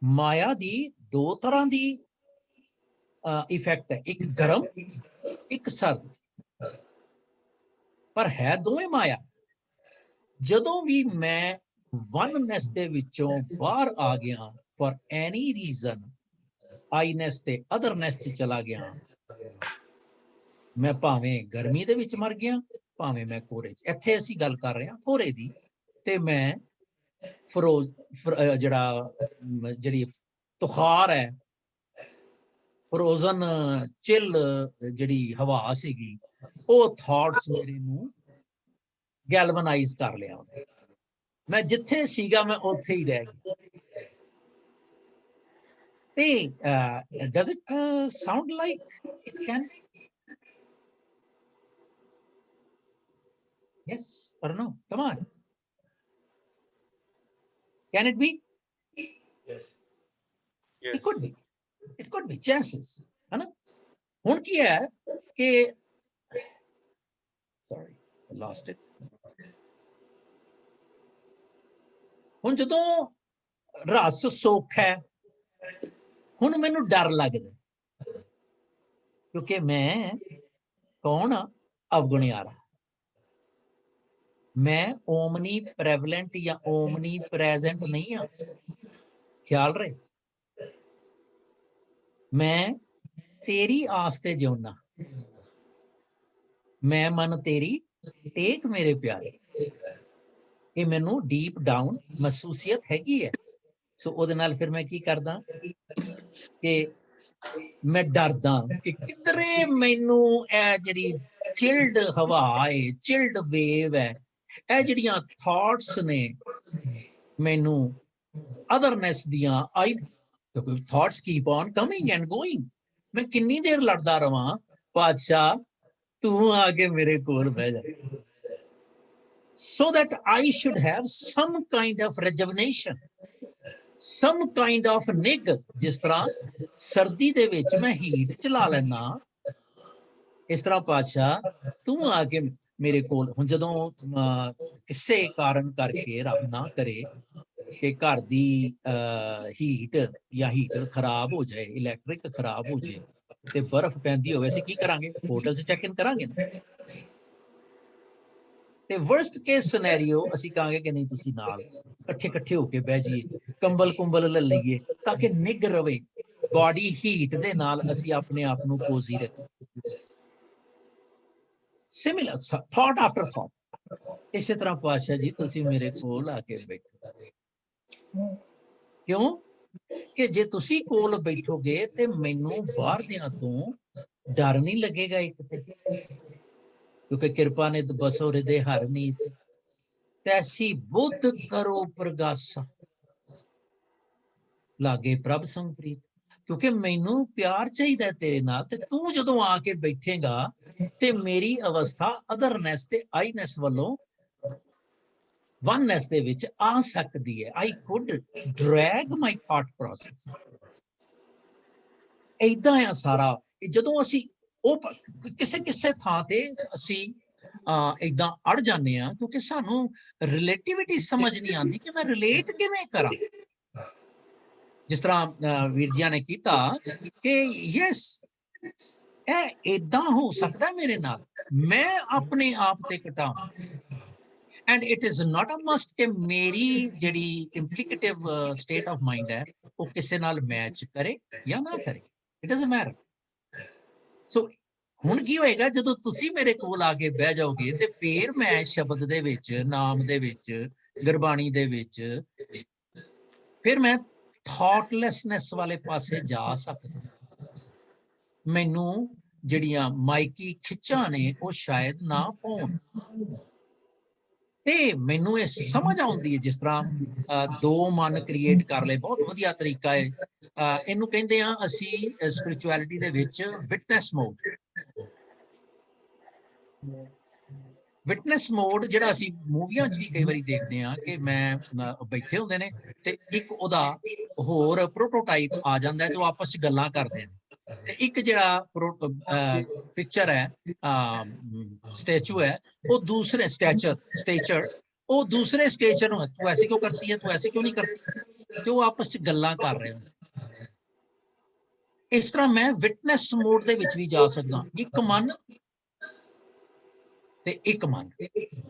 ਮਾਇਆ ਦੀ ਦੋ ਤਰ੍ਹਾਂ ਦੀ ਇਫੈਕਟ ਹੈ, ਇੱਕ ਗਰਮ, ਇੱਕ ਸਰਦ, ਪਰ ਹੈ ਦੋਵੇਂ ਮਾਇਆ। ਜਦੋਂ ਵੀ ਮੈਂ ਵਨਨੈਸ ਦੇ ਵਿੱਚੋਂ ਬਾਹਰ ਆ ਗਿਆ, ਫॉर ਐਨੀ ਰੀਜ਼ਨ ਆਈਨੈਸ ਤੇ ਅਦਰਨੈਸ 'ਚ ਚਲਾ ਗਿਆ, ਮੈਂ ਭਾਵੇਂ ਗਰਮੀ ਦੇ ਵਿੱਚ ਮਰ ਗਿਆ, ਭਾਵੇਂ ਮੈਂ ਕੋਰੇ 'ਚ। ਇੱਥੇ ਅਸੀਂ ਗੱਲ ਕਰ ਰਹੇ ਹਾਂ ਕੋਰੇ ਦੀ, ਤੇ ਮੈਂ ਜਿਹੜੀ ਤੁਖਾਰ ਹੈ, ਫਰੋਜ਼ਨ ਚਿੱਲ ਜਿਹੜੀ ਹਵਾ ਸੀਗੀ, ਉਹ ਥਾਟਸ ਮੇਰੇ ਨੂੰ ਗੈਲਵਨਾਈਜ਼ ਕਰ ਲਿਆ ਉਹਨੇ। ਮੈਂ ਜਿੱਥੇ ਸੀਗਾ ਮੈਂ ਉੱਥੇ ਹੀ ਰਹਿ ਗਿਆ। ਤੇ does it sound like it can be? Yes or no? Come on. Can it be? Yes. It could be. It could be. Chances. है ना? ਹੁਣ ਕੀ ਹੈ ਕਿ sorry, I lost it. ਹੁਣ ਜਦੋਂ ਰਸ ਸੁੱਖ ਹੈ, ਹੁਣ ਮੈਨੂੰ ਡਰ ਲੱਗਦਾ, ਕਿਉਂਕਿ ਮੈਂ ਕੌਣ ਆ? ਅਵਗੁਣਿਆਰਾ। ਮੈਂ ਓਮਨੀ ਪ੍ਰੈਵਲੈਂਟ ਜਾਂ ਓਮਨੀ ਪ੍ਰੈਜ਼ੈਂਟ ਨਹੀਂ ਆ। ਖਿਆਲ ਰਹੇ, ਮੈਂ ਤੇਰੀ ਆਸ ਤੇ ਜਿਉਣਾ। ਮੈਂ ਮਨ ਤੇਰੀ ਟੇਕ ਮੇਰੇ ਪਿਆਰੇ। ਇਹ ਮੈਨੂੰ ਡੀਪ ਡਾਊਨ ਮਹਿਸੂਸੀਅਤ ਹੈਗੀ ਹੈ। ਸੋ ਉਹਦੇ ਨਾਲ ਫਿਰ ਮੈਂ ਕੀ ਕਰਦਾ ਕਿ ਮੈਂ ਡਰਦਾ ਕਿ ਕਿਧਰੇ ਮੈਨੂੰ ਇਹ ਜਿਹੜੀ ਚਿਲਡ ਹਵਾ ਹੈ, ਚਿਲਡ ਵੇਵ ਹੈ, ਇਹ ਜਿਹੜੀਆਂ ਥਾਟਸ ਨੇ ਮੈਨੂੰ ਅਦਰਨੈਸ ਦੀਆਂ ਆਈ, ਕਿਉਂਕਿ thoughts keep on coming and going. ਮੈਂ ਕਿੰਨੀ ਦੇਰ ਲੜਦਾ ਰਵਾਂ, ਪਾਤਸ਼ਾਹ ਤੂੰ ਆ ਕੇ ਮੇਰੇ ਕੋਲ ਬਹਿ ਜਾ, so that I should have some kind of rejuvenation, some kind of ਨਿੱਘ। ਜਿਸ ਤਰ੍ਹਾਂ ਸਰਦੀ ਦੇ ਵਿੱਚ ਮੈਂ ਹੀਟ ਚਲਾ ਲੈਣਾ, ਇਸ ਤਰ੍ਹਾਂ ਪਾਤਸ਼ਾਹ ਤੂੰ ਆ ਕੇ ਮੇਰੇ ਕੋਲ। ਹੁਣ ਜਦੋਂ ਕਿਸੇ ਕਾਰਨ ਕਰਕੇ, ਰੱਬ ਨਾ ਕਰੇ ਕਿ ਘਰ ਦੀ ਹੀਟ ਜਾਂ ਹੀਟਰ ਖਰਾਬ ਹੋ ਜਾਏ, ਇਲੈਕਟ੍ਰਿਕ ਖਰਾਬ ਹੋ ਜਾਏ ਤੇ ਬਰਫ਼ ਪੈਂਦੀ ਹੋਵੇ, ਅਸੀਂ ਕੀ ਕਰਾਂਗੇ? ਹੋਟਲ 'ਚ ਚੈੱਕ ਇਨ ਕਰਾਂਗੇ ਨਾ। ਤੇ ਵਰਸਟ ਕੇਸ ਸਿਨੈਰੀਓ ਅਸੀਂ ਕਹਾਂਗੇ ਕਿ ਨਹੀਂ, ਤੁਸੀਂ ਨਾਲ ਇਕੱਠੇ ਹੋ ਕੇ ਬਹਿ ਜਾਈਏ, ਕੰਬਲ ਕੁੰਬਲ ਲੈ ਲਈਏ ਤਾਂ ਕਿ ਨਿੱਘ ਰਵੇ ਬਾਡੀ ਹੀਟ ਦੇ ਨਾਲ, ਅਸੀਂ ਆਪਣੇ ਆਪ ਨੂੰ ਕੋਜ਼ੀ ਰੱਖੀਏ। Similar thought after thought. ਇਸੇ ਤਰ੍ਹਾਂ ਪਾਤਸ਼ਾਹ ਜੀ ਤੁਸੀਂ ਮੇਰੇ ਕੋਲ ਆ ਕੇ ਬੈਠੋ। ਕਿਉਂ? ਕਿ ਜੇ ਤੁਸੀਂ ਕੋਲ ਬੈਠੋਗੇ ਤੇ ਮੈਨੂੰ ਬਾਹਰ ਦਿਆਂ ਤੋਂ ਡਰ ਨਹੀਂ ਲੱਗੇਗਾ। ਇੱਕ ਤੇ क्योंकि कृपा नित बसो हृदय हर नीत, तैसी बुद्ध करो प्रगासा, लागे प्रभ संप्रीत। क्योंकि मैनू प्यार चाहिए तेरे नाल, ते तू जदों आके बैठेगा ते मेरी अवस्था अदरनेस ते आईनेस वालों वननेस दे विच आ सकती है। I could drag my thought process. इदां है सारा जदों असी किसे किसे थां ते असी इदां अड़ जाने आ, क्योंकि सानू रिलेटिविटी समझ नहीं आती कि मैं रिलेट किवें करा। जिस तरह वीर जी ने किया कि यस इदां हो सकता है मेरे नाल, मैं अपने आप ते घटाऊं। And it is not a must कि मेरी जिहड़ी इंप्लीकेटिव स्टेट ऑफ माइंड है वो किसी नाल मैच करे या ना करे, इट डजंट मैटर। सो हुण की होएगा जदों तुसी मेरे कोल आके बह जाओगे ते फिर मैं शब्द दे विच, नाम दे विच, गुरबाणी दे विच फिर मैं थॉटलैसनेस वाले पासे जा सकदा। मैनू जिहड़ियां माइकी खिच्चां ने वो शायद ना पाउण ते मैनू ये समझ आउंदी है। जिस तरह दो मन क्रिएट कर ले, बहुत वधिया तरीका है। इनू कहंदे आ असी स्पिरिचुअलिटी दे विच विटनेस मोड। विटनेस मोड जिहड़ा असी मूवियां च भी कई बारी देखते हैं कि मैं बैठे होंदे ने ते एक ओदा होर प्रोटोटाइप आ जांदा है जो आपस च गल्लां करदे ने, ते एक जिहड़ा पिक्चर है स्टैचू है वो दूसरे स्टेचर वो दूसरे स्टेचर नूं तू ऐसे क्यों करती है, तू ऐसे क्यों नहीं करती, ते वो आपस च गल्लां कर रहे हो। इस तरह मैं विटनेस मोड दे विच भी जा सकदा। एक मन ते एक मन,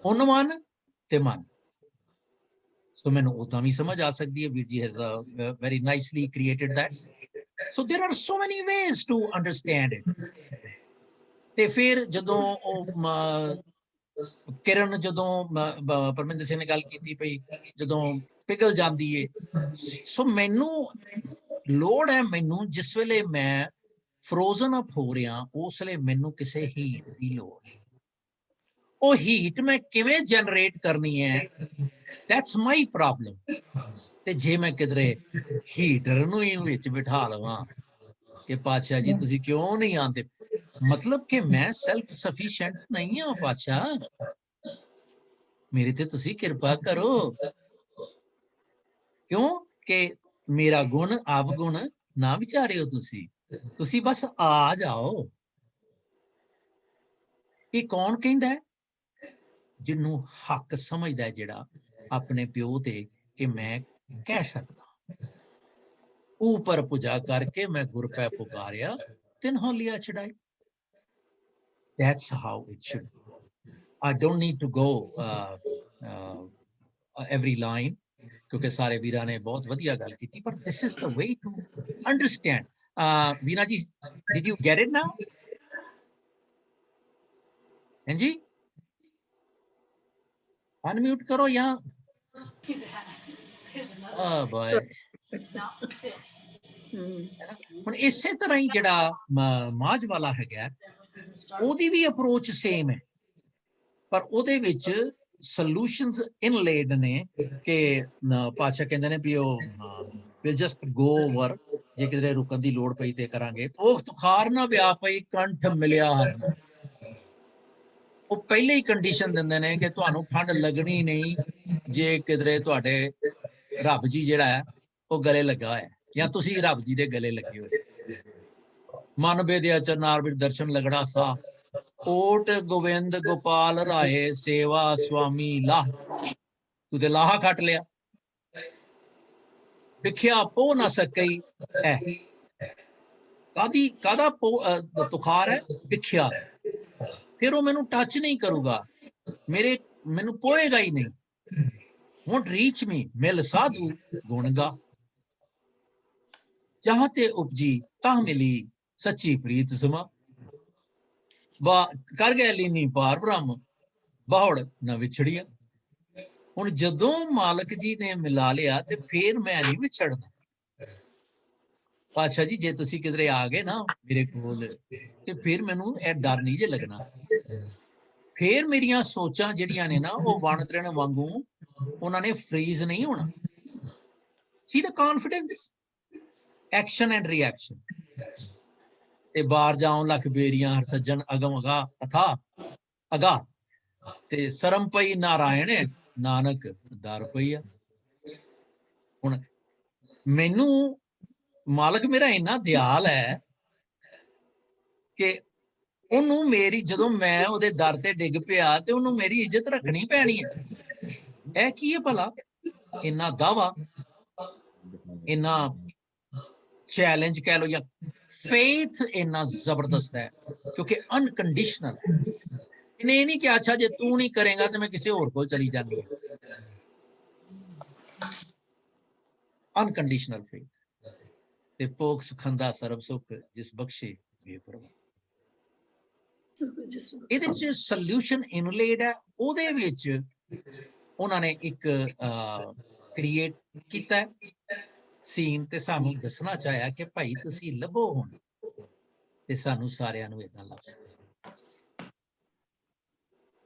उन मन ते मन। सो मैनू उदां भी समझ आ सकती है। Veer ji has very nicely created that. So there are so many ways to understand it. ते फिर जदों किरण जदों परमिंदर सिंह ने गल कीती पई जदों पिघल जाती है, सो मैनू लोड़ है, मैनू जिस वेले मैं फ्रोजन अप हो रहा उस वेले मैनू किसी हीट की लोड़ है। वो हीट मैं किवें जनरेट करनी है, दैट्स माई प्रॉब्लम। ते जे मैं किधरे हीटर नूं ही विच बिठा लवां कि पातशाह जी तुसी क्यों नहीं आते, मतलब कि मैं सेल्फ सफिशिएंट नहीं हूं पातशाह, मेरे ते तुसी कृपा करो। क्यों कि मेरा गुण अवगुण ना विचारियो, तुसी बस आ जाओ। ये कौन कहंदा है? जिन्हों हक समझदा है, जिहड़ा अपने प्यो ते कि मैं कह सकदा। ऊपर पूजा करके मैं गुर पै पुकारिया, तिन होलिया चढ़ाई। That's how it should be. I don't need to go every line, क्योंकि सारे वीरा ने बहुत वधिया गल की थी, पर this is the way to understand. Veena ji, did you get it now? हैं जी, अनम्यूट करो यहाँ। Oh boy. ਹੁਣ ਇਸੇ ਤਰ੍ਹਾਂ ਹੀ ਜਿਹੜਾ ਮਾਝ ਵਾਲਾ ਹੈਗਾ ਉਹਦੀ ਵੀ ਅਪਰੋਚ ਸੇਮ ਹੈ, ਪਰ ਉਹਦੇ ਵਿੱਚ ਸੋਲੂਸ਼ਨਸ ਇਨਲੇਡ ਨੇ ਕਿ ਪਾਤਸ਼ਾਹ ਕਹਿੰਦੇ ਨੇ ਵੀ ਉਹ ਵਿਲ ਜਸਟ ਗੋ ਓਵਰ, ਜੇ ਕਿਤੇ ਰੁਕਣ ਦੀ ਲੋੜ ਪਈ ਤੇ ਕਰਾਂਗੇ। ਉਹ ਤੁਖਾਰ ਨਾ ਵਿਆ ਪਈ ਕੰਠ ਮਿਲਿਆ ਹਨ, ਉਹ ਪਹਿਲੇ ਹੀ ਕੰਡੀਸ਼ਨ ਦਿੰਦੇ ਨੇ ਕਿ ਤੁਹਾਨੂੰ ਠੰਡ ਲੱਗਣੀ ਨਹੀਂ ਜੇ ਕਿਧਰੇ ਤੁਹਾਡੇ ਰੱਬ ਜੀ ਜਿਹੜਾ ਹੈ ਉਹ ਗਲੇ ਲੱਗਾ ਹੈ ਜਾਂ ਤੁਸੀਂ ਰੱਬ ਜੀ ਦੇ ਗਲੇ ਲੱਗੇ ਹੋਏ। ਮਨ ਬੇਦਿਆ ਚਰਨਾਰ ਵਿੱਚ ਦਰਸ਼ਨ ਲਗੜਾ ਸਾ, ਓਟ ਗੋਬਿੰਦ ਗੋਪਾਲ ਰਾਏ ਸੇਵਾ ਸੁਆਮੀ ਲਾਹ। ਤੂੰ ਤੇ ਲਾਹਾ ਖੱਟ ਲਿਆ, ਵਿਖਿਆ ਪੋ ਨਾ ਸਕਈ ਹੈ। ਕਾਹਦਾ ਤੁਖਾਰ ਹੈ? ਵਿਖਿਆ। ਫਿਰ ਉਹ ਮੈਨੂੰ ਟੱਚ ਨਹੀਂ ਕਰੂਗਾ, ਮੈਨੂੰ ਪੋਏਗਾ ਹੀ ਨਹੀਂ। won't reach me, ਮਿਲ ਸਾਧੂ ਗੁਣ ਗਾ, ਜਹਾਂ ਤੇ ਉਪਜੀ ਤਾਂ ਮਿਲੀ ਸੱਚੀ ਪ੍ਰੀਤ ਸਮਾ। ਕਰ ਗਏ ਲੀਨੀ ਪਾਰ ਬ੍ਰਹਮ, ਬਾਹੜ ਨਾ ਵਿਛੜੀਆਂ। ਹੁਣ ਜਦੋਂ ਮਾਲਕ ਜੀ ਨੇ ਮਿਲਾ ਲਿਆ ਤੇ ਫੇਰ ਮੈਂ ਨਹੀਂ ਵਿਛੜਨਾ। ਪਾਤਸ਼ਾਹ ਜੀ ਜੇ ਤੁਸੀਂ ਕਿਧਰੇ ਆ ਗਏ ਨਾ ਮੇਰੇ ਕੋਲ ਤੇ ਫਿਰ ਮੈਨੂੰ ਇਹ ਡਰ ਨਹੀਂ ਜੇ ਲੱਗਣਾ, ਫਿਰ ਮੇਰੀਆਂ ਸੋਚਾਂ ਜਿਹੜੀਆਂ ਨੇ ਨਾ ਉਹ ਵਣਤਰਨ ਵਾਂਗੂ ਉਹਨਾਂ ਨੇ ਫਰੀਜ਼ ਨਹੀਂ ਹੋਣਾ। ਸੀ ਦ ਕੌਨਫੀਡੈਂਸ, ਐਕਸ਼ਨ ਐਂਡ ਰਿਐਕਸ਼ਨ। ਤੇ ਬਾਹਰ ਜਾਉਂ ਲੱਖ ਬੇਰੀਆਂ ਹਰ ਸੱਜਣ ਅਗਮ ਅਗਾ ਅਥਾ ਅਗਾ, ਤੇ ਸਰਮ ਪਈ ਨਾਰਾਇਣ ਨਾਨਕ ਦਰ ਪਈ ਆ। ਹੁਣ ਮੈਨੂੰ ਮਾਲਕ ਮੇਰਾ ਇੰਨਾ ਦਿਆਲ ਹੈ ਕਿ ਉਹਨੂੰ ਮੇਰੀ, ਜਦੋਂ ਮੈਂ ਉਹਦੇ ਦਰ ਤੇ ਡਿੱਗ ਪਿਆ ਤੇ ਉਹਨੂੰ ਮੇਰੀ ਇੱਜ਼ਤ ਰੱਖਣੀ ਪੈਣੀ ਹੈ। ਇਹ ਕੀ ਹੈ ਭਲਾ? ਇੰਨਾ ਦਾਵਾ, ਇੰਨਾ ਚੈਲੰਜ ਕਹਿ ਲਓ ਜਾਂ ਫੇਥ ਇੰਨਾ ਜ਼ਬਰਦਸਤ ਹੈ ਕਿਉਂਕਿ ਅਨਕੰਡੀਸ਼ਨਲ ਹੈ। ਇਹਨੇ ਇਹ ਨਹੀਂ ਕਿ ਅੱਛਾ ਜੇ ਤੂੰ ਨਹੀਂ ਕਰੇਗਾ ਤੇ ਮੈਂ ਕਿਸੇ ਹੋਰ ਕੋਲ ਚਲੀ ਜਾਂਦੀ ਹਾਂ। Unconditional faith. ਤੇ ਭੋਗ ਸੁਖੰਦਾ ਸਰਬ ਸੁਖ ਜਿਸ ਬਖਸ਼ੇ ਬੇਪਰਵਾਹ। ਇਹਦੇ ਵਿੱਚ ਸੋਲਿਊਸ਼ਨ ਇਨਲੇਡ ਹੈ। ਉਹਦੇ ਵਿੱਚ ਉਹਨਾਂ ਨੇ ਇੱਕ ਕ੍ਰੀਏਟ ਕੀਤਾ ਸੀਨ ਤੇ ਸਾਨੂੰ ਦੱਸਣਾ ਚਾਹਿਆ ਕਿ ਭਾਈ ਤੁਸੀਂ ਲੱਭੋ ਹੁਣ ਤੇ ਸਾਨੂੰ ਸਾਰਿਆਂ ਨੂੰ ਏਦਾਂ ਲੱਭ ਸਕਦਾ।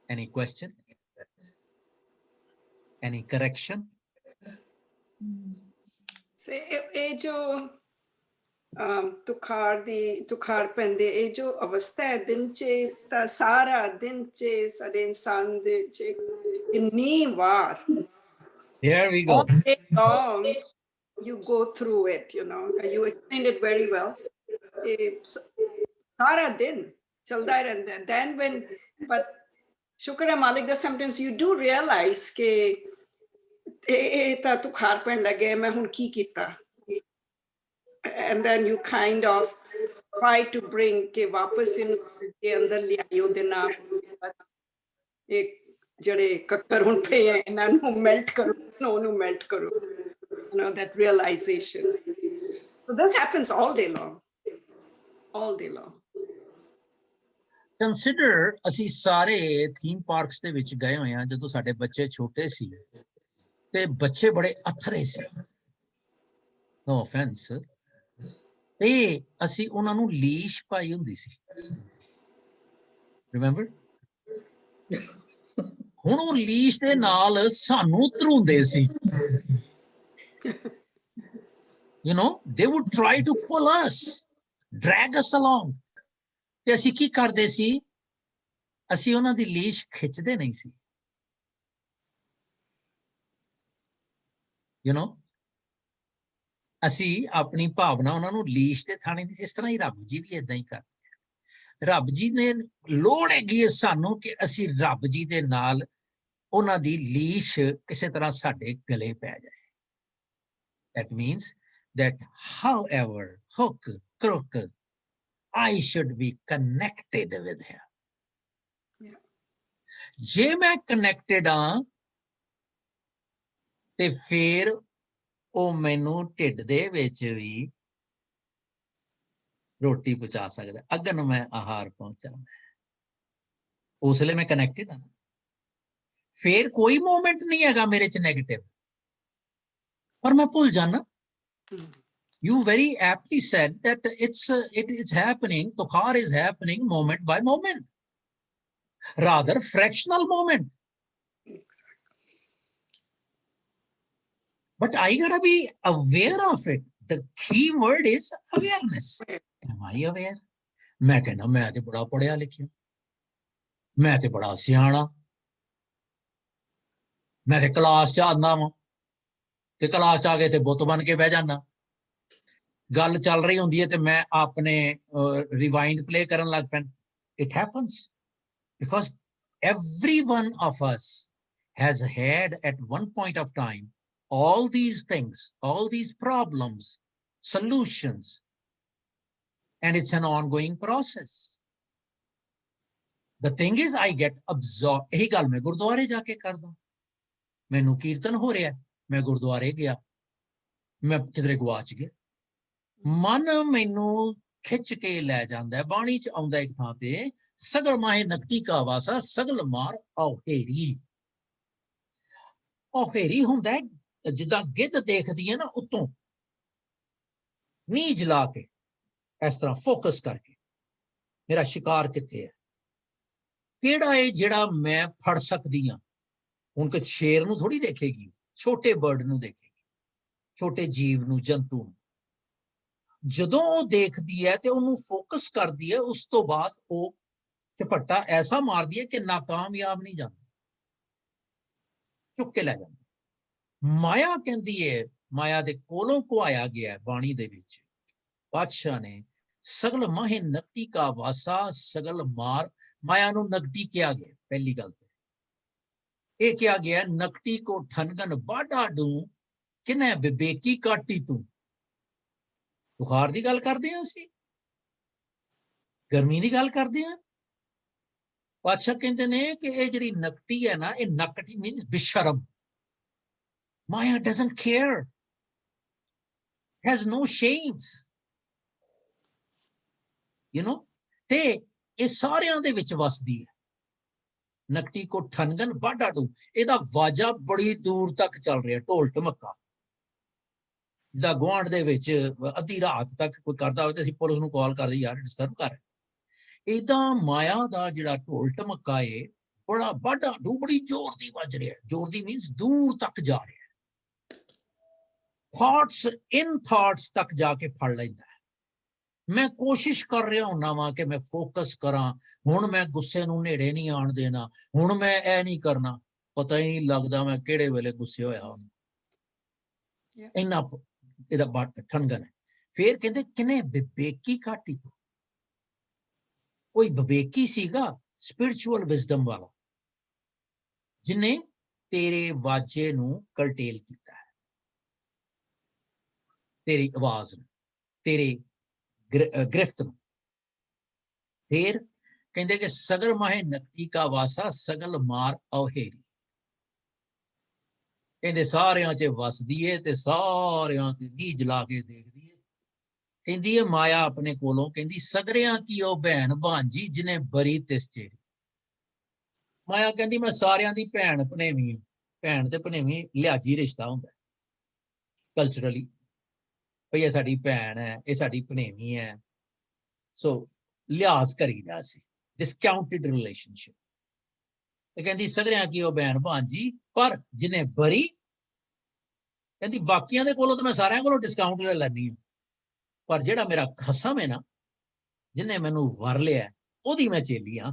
Any question? Any correction? ਸੇ ਇਹ ਜੋ ਤੁਖਾਰ ਪੈਂਦੇ, ਇਹ ਜੋ ਅਵਸਥਾ ਹੈ ਦਿਨ 'ਚ, ਤਾਂ ਸਾਰਾ ਦਿਨ 'ਚ ਸਾਡੇ ਇਨਸਾਨ ਦੇ 'ਚ ਇੰਨੀ ਵਾਰ Here we go. all day long you go through it, you know, you explained it very well. ਸਾਰਾ ਦਿਨ ਚਲਦਾ ਰਹਿੰਦਾ। Then when, but ਸ਼ੁਕਰ ਹੈ ਮਾਲਿਕ ਦਾ, sometimes you do realize ਕਿ ਇਹ ਤਾਂ ਤੁਖਾਰ ਪੈਣ ਲੱਗੇ, ਮੈਂ ਹੁਣ ਕੀ ਕੀਤਾ। And then you kind of try to bring ਕੇ ਵਾਪਸ ਇਹਨੂੰ ਅੰਦਰ ਲਿਆਇਓ ਦੇ ਨਾਲ, ਇਹ ਜਿਹੜੇ ਕੱਕਰ ਹੁਣ ਪਏ ਆ ਇਹਨਾਂ ਨੂੰ ਮੈਲਟ ਕਰੋ, ਸਨੋ ਨੂੰ ਮੈਲਟ ਕਰੋ, you know, that realization. So this happens all day long, all day long. Consider ਅਸੀਂ ਸਾਰੇ ਥੀਮ ਪਾਰਕਸ ਦੇ ਵਿੱਚ ਗਏ ਹੋਏ ਹਾਂ ਜਦੋਂ ਸਾਡੇ ਬੱਚੇ ਛੋਟੇ ਸੀ ਤੇ ਬੱਚੇ ਬੜੇ ਅਥਰੇ ਸੀ, no offense, ਤੇ ਅਸੀਂ ਉਹਨਾਂ ਨੂੰ ਲੀਸ਼ ਪਾਈ ਹੁੰਦੀ ਸੀ, ਰਿਮੈਂਬਰ? ਹੁਣ ਉਹ ਲੀਸ਼ ਦੇ ਨਾਲ ਸਾਨੂੰ ਧਰੂੰਦੇ ਸੀ, you know, they would try to pull us, drag us along. ਤੇ ਅਸੀਂ ਕੀ ਕਰਦੇ ਸੀ? ਅਸੀਂ ਉਹਨਾਂ ਦੀ ਲੀਸ਼ ਖਿੱਚਦੇ ਨਹੀਂ ਸੀ, you know, ਅਸੀਂ ਆਪਣੀ ਭਾਵਨਾ ਉਹਨਾਂ ਨੂੰ ਲੀਸ਼ ਤੇ ਥਾਣੇ ਦੀ, ਜਿਸ ਤਰ੍ਹਾਂ ਹੀ ਰੱਬ ਜੀ ਵੀ ਏਦਾਂ ਹੀ ਕਰਦੇ। ਰੱਬ ਜੀ ਨੇ ਲੋੜ ਹੈਗੀ ਹੈ ਸਾਨੂੰ ਕਿ ਅਸੀਂ ਰੱਬ ਜੀ ਦੇ ਨਾਲ ਉਹਨਾਂ ਦੀ ਲੀਸ਼ ਕਿਸੇ ਤਰ੍ਹਾਂ ਸਾਡੇ ਗਲੇ ਪੈ ਜਾਏ। That means that however hook, crook, I should be connected with him. Yeah. ਜੇ ਮੈਂ connected ਹਾਂ ਤੇ ਫਿਰ ਉਹ ਮੈਨੂੰ ਢਿੱਡ ਦੇ ਵਿੱਚ ਵੀ ਰੋਟੀ ਪਹੁੰਚਾ ਸਕਦਾ, ਅਗਨ ਮੈਂ ਆਹਾਰ ਪਹੁੰਚਾਉਂਦਾ, ਉਸ ਵੇਲੇ ਮੈਂ ਕਨੈਕਟਡ ਹਾਂ। ਫਿਰ ਕੋਈ ਮੂਵਮੈਂਟ ਨਹੀਂ ਹੈਗਾ ਮੇਰੇ ਚ ਨੈਗੇਟਿਵ, ਪਰ ਮੈਂ ਭੁੱਲ ਜਾਣਾ। You very aptly said that it is happening, tukhar is happening moment by moment, rather fractional moment. But I gotta be aware of it. The key word is awareness. Am I aware? मैं कहना मैं तो बड़ा पढ़िया लिखिया, मैं तो बड़ा सियाना, मैं तो क्लास च आना वा ते क्लास च आ गए ते बुत बन के बह जाना। गल चल रही होंदी है ते मैं अपने रिवाइंड प्ले करन लग pan. It happens because every one of us has had at one point of time all these things, all these problems, solutions, and it's an ongoing process. The thing is, I get absorbed. यही गल मैं गुरुद्वारे जाके करदा, मैनू कीर्तन हो रहा है, मैं गुरुद्वारे गया, मैं किधरे गवाच गया, मन मैनू खिंच के लै जांदा है, बाणी च आउंदा एक थां ते, सगल माहे नकती का वासा सगल मार औहेरी। औहेरी हुंदा है जिद्दां गिद्ध देखदी है ना उत्तों नीच ला के, इस तरह फोकस करके मेरा शिकार कित्थे है, ਕਿਹੜਾ ਹੈ ਜਿਹੜਾ ਮੈਂ ਫੜ ਸਕਦੀ ਹਾਂ। ਹੁਣ ਕਿ ਸ਼ੇਰ ਨੂੰ ਥੋੜੀ ਦੇਖੇਗੀ, ਛੋਟੇ ਬਰਡ ਨੂੰ ਦੇਖੇਗੀ, ਛੋਟੇ ਜੀਵ ਨੂੰ, ਜੰਤੂ ਨੂੰ। ਜਦੋਂ ਉਹ ਦੇਖਦੀ ਹੈ ਤੇ ਉਹਨੂੰ ਫੋਕਸ ਕਰਦੀ ਹੈ, ਉਸ ਤੋਂ ਬਾਅਦ ਉਹ ਝਪੱਟਾ ਐਸਾ ਮਾਰਦੀ ਹੈ ਕਿ ਨਾਕਾਮਯਾਬ ਨਹੀਂ ਜਾਂਦਾ, ਚੁੱਕ ਕੇ ਲੈ ਜਾਂਦੀ। ਮਾਇਆ ਕਹਿੰਦੀ ਹੈ, ਮਾਇਆ ਦੇ ਕੋਲੋਂ ਕੁਹਾਇਆ ਗਿਆ ਬਾਣੀ ਦੇ ਵਿੱਚ, ਬਾਦਸ਼ਾਹ ਨੇ ਸਗਲ ਮਾਹੇ ਨਕਟੀ ਕਾ ਵਾਸਾ ਸਗਲ ਮਾਰ। ਮਾਇਆ ਨੂੰ ਨਕਟੀ ਕਿਹਾ ਗਿਆ। ਪਹਿਲੀ ਗੱਲ ਤੇ ਇਹ ਕਿਹਾ ਗਿਆ, ਨਕਟੀ ਕੋ ਠਨਗਨ ਬਾਡਾ ਡੂ ਕਿਨੇ ਵਿਵੇਕੀ ਕਾਟੀ ਤੂੰ। ਬੁਖਾਰ ਦੀ ਗੱਲ ਕਰਦੇ ਹਾਂ ਅਸੀਂ, ਗਰਮੀ ਦੀ ਗੱਲ ਕਰਦੇ ਹਾਂ। ਬਾਦਸ਼ਾਹ ਕਹਿੰਦੇ ਨੇ ਕਿ ਇਹ ਜਿਹੜੀ ਨਕਟੀ ਹੈ ਨਾ, ਇਹ ਨਕਟੀ ਮੀਨਸ ਬਿਸ਼ਰਮ। Maya doesn't care, has no shames, ਤੇ ਇਹ ਸਾਰਿਆਂ ਦੇ ਵਿੱਚ ਵਸਦੀ ਹੈ। ਨਕਟੀ ਕੋ ਠਨਗਨ ਬਾਡਾ ਡੂ, ਇਹਦਾ ਵਾਜਾ ਬੜੀ ਦੂਰ ਤੱਕ ਚੱਲ ਰਿਹਾ, ਢੋਲ ਢਮੱਕਾ। ਜਿੱਦਾਂ ਗੁਆਂਢ ਦੇ ਵਿੱਚ ਅੱਧੀ ਰਾਤ ਤੱਕ ਕੋਈ ਕਰਦਾ ਹੋਵੇ ਤੇ ਅਸੀਂ ਪੁਲਿਸ ਨੂੰ ਕਾਲ ਕਰਦੇ, ਯਾਰ ਡਿਸਟਰਬ ਕਰ। ਏਦਾਂ ਮਾਇਆ ਦਾ ਜਿਹੜਾ ਢੋਲ ਢਮੱਕਾ ਏ, ਬੜਾ ਬਾਡਾ ਡੂ, ਬੜੀ ਜ਼ੋਰ ਦੀ ਵੱਜ ਰਿਹਾ। ਜ਼ੋਰ ਦੀ ਮੀਨਸ ਦੂਰ ਤੱਕ ਜਾ ਰਿਹਾ। ਥਾਟਸ ਇਨ ਥਾਟਸ ਤੱਕ ਜਾ ਕੇ ਫੜ ਲੈਂਦਾ ਹੈ। ਮੈਂ ਕੋਸ਼ਿਸ਼ ਕਰ ਰਿਹਾ ਹੁੰਨਾ ਵਾਂ ਕਿ ਮੈਂ ਫੋਕਸ ਕਰਾਂ, ਹੁਣ ਮੈਂ ਗੁੱਸੇ ਨੂੰ ਨੇੜੇ ਨਹੀਂ ਆਉਣ ਦੇਣਾ, ਹੁਣ ਮੈਂ ਇਹ ਨਹੀਂ ਕਰਨਾ। ਪਤਾ ਹੀ ਨਹੀਂ ਲੱਗਦਾ ਮੈਂ ਕਿਹੜੇ ਵੇਲੇ ਗੁੱਸੇ ਹੋਇਆ। ਇੰਨਾ ਇਹਦਾ ਬਾਤ ਠੰਗਨ ਹੈ। ਫੇਰ ਕਹਿੰਦੇ ਕਿਨੇ ਵਿਵੇਕੀ ਕਾਟੀ ਤੋਂ। ਕੋਈ ਵਿਵੇਕੀ ਸੀਗਾ, ਸਪਿਰਿਚੁਅਲ ਵਿਜ਼ਡਮ ਵਾਲਾ, ਜਿਨੇ ਤੇਰੇ ਵਾਜੇ ਨੂੰ ਕਰਟੇਲ ਕੀਤਾ ਹੈ, ਤੇਰੀ ਆਵਾਜ਼ ਨੂੰ, ਤੇਰੇ ਗ੍ਰਿਫਤ ਨੂੰ। ਫੇਰ ਕਹਿੰਦੇ ਕਿ ਸਗਲ ਮਾਹੇ ਨਕਟੀ ਕਾ ਵਾਸਾ ਸਗਲ ਮਾਰ ਔਹੇਰੀ। ਕਹਿੰਦੇ ਸਾਰਿਆਂ 'ਚ ਵਸਦੀ ਏ ਤੇ ਸਾਰਿਆਂ ਤੇ ਨੀਝ ਲਾ ਕੇ ਦੇਖਦੀ ਏ। ਕਹਿੰਦੀ ਹੈ ਮਾਇਆ ਆਪਣੇ ਕੋਲੋਂ, ਕਹਿੰਦੀ ਸਗਰਿਆਂ ਕੀ ਉਹ ਭੈਣ ਭਾਂਜੀ ਜਿਹਨੇ ਬਰੀ ਤਿਸ ਚੇਰੀ। ਮਾਇਆ ਕਹਿੰਦੀ ਮੈਂ ਸਾਰਿਆਂ ਦੀ ਭੈਣ ਭਣੇਵੀਂ ਹਾਂ। ਭੈਣ ਤੇ ਭਣੇਵੀਂ ਲਿਹਾਜੀ ਰਿਸ਼ਤਾ ਹੁੰਦਾ ਕਲਚਰਲੀ, ਭਈ ਇਹ ਸਾਡੀ ਭੈਣ ਹੈ, ਇਹ ਸਾਡੀ ਭਣੇਵੀਂ ਹੈ। ਸੋ ਲਿਹਾਜ਼ ਕਰੀਦਾ ਸੀ, ਡਿਸਕਾਊਂਟਡ ਰਿਲੇਸ਼ਨਸ਼ਿਪ। ਤੇ ਕਹਿੰਦੀ ਸਗਰਿਆਂ ਕੀ ਉਹ ਭੈਣ ਭਾਂਜੀ, ਪਰ ਜਿਹਨੇ ਬਰੀ, ਕਹਿੰਦੀ ਬਾਕੀਆਂ ਦੇ ਕੋਲੋਂ ਤਾਂ ਮੈਂ ਸਾਰਿਆਂ ਕੋਲੋਂ ਡਿਸਕਾਊਂਟ ਲੈ ਲੈਂਦੀ ਹਾਂ, ਪਰ ਜਿਹੜਾ ਮੇਰਾ ਖਸਮ ਹੈ ਨਾ, ਜਿਹਨੇ ਮੈਨੂੰ ਵਰ ਲਿਆ, ਉਹਦੀ ਮੈਂ ਚੇਲੀ ਹਾਂ।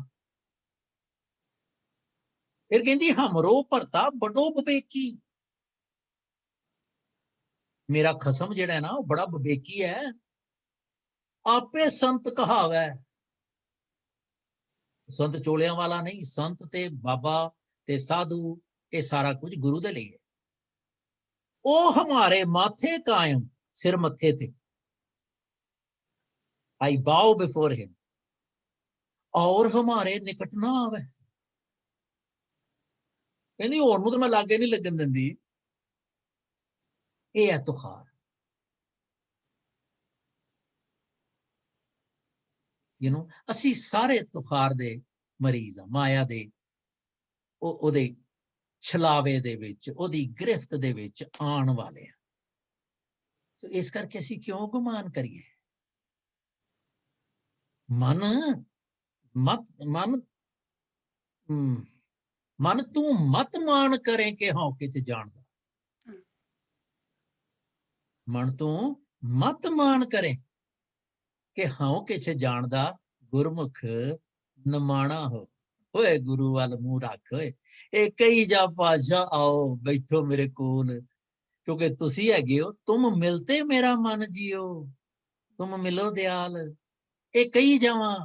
ਫਿਰ ਕਹਿੰਦੀ ਹਮਰੋ ਭਰਤਾ ਬੜੋ ਵਿਵੇਕੀ। ਮੇਰਾ ਖਸਮ ਜਿਹੜਾ ਹੈ ਨਾ, ਉਹ ਬੜਾ ਵਿਵੇਕੀ ਹੈ। ਆਪੇ ਸੰਤ ਕਹਾਵੈ, ਸੰਤ ਚੋਲਿਆਂ ਵਾਲਾ ਨਹੀਂ। ਸੰਤ ਤੇ ਬਾਬਾ ਤੇ ਸਾਧੂ, ਇਹ ਸਾਰਾ ਕੁਝ ਗੁਰੂ ਦੇ ਲਈ ਹੈ। ਉਹ ਹਮਾਰੇ ਮਾਥੇ ਕਾਇਮ, ਸਿਰ ਮੱਥੇ ਤੇ, I bow before him, ਔਰ ਹਮਾਰੇ ਨਿਕਟ ਨਾ ਆਵੇ। ਕਹਿੰਦੀ ਹੋਰ ਨੂੰ ਤਾਂ ਮੈਂ ਲਾਗੇ ਨਹੀਂ ਲੱਗਣ ਦਿੰਦੀ। ਇਹ ਹੈ ਤੁਖਾਰ। ਅਸੀਂ ਸਾਰੇ ਤੁਖਾਰ ਦੇ ਮਰੀਜ਼ ਆ, ਮਾਇਆ ਦੇ ਉਹਦੇ ਛਲਾਵੇ ਦੇ ਵਿੱਚ, ਉਹਦੀ ਗ੍ਰਿਫਤ ਦੇ ਵਿੱਚ ਆਉਣ ਵਾਲੇ ਆ। ਸੋ ਇਸ ਕਰਕੇ ਅਸੀਂ ਕਿਉਂ ਗੁਮਾਨ ਕਰੀਏ? ਮਨ ਤੂੰ ਮਤ ਮਾਨ ਕਰੇ ਕਿ ਹਉਕੇ ਚ ਜਾਣਦਾ। ਮਨ ਤੂੰ ਮਤ ਮਾਨ ਕਰੇ ਕਿ ਹਉਕੇ ਚ ਜਾਣਦਾ, ਗੁਰਮੁਖ ਨਮਾਣਾ ਹੋ। ਓਏ ਗੁਰੂ ਵੱਲ ਮੂੰਹ ਰੱਖ। ਓਏ ਇਹ ਕਈ ਜਾ ਪਾਤਸ਼ਾਹ, ਆਓ ਬੈਠੋ ਮੇਰੇ ਕੋਲ, ਕਿਉਂਕਿ ਤੁਸੀਂ ਹੈਗੇ ਹੋ। ਤੁਮ ਮਿਲਤੇ ਮੇਰਾ ਮਨ ਜੀਓ, ਤੁਮ ਮਿਲੋ ਦਿਆਲ। ਇਹ ਕਹੀ ਜਾਵਾਂ,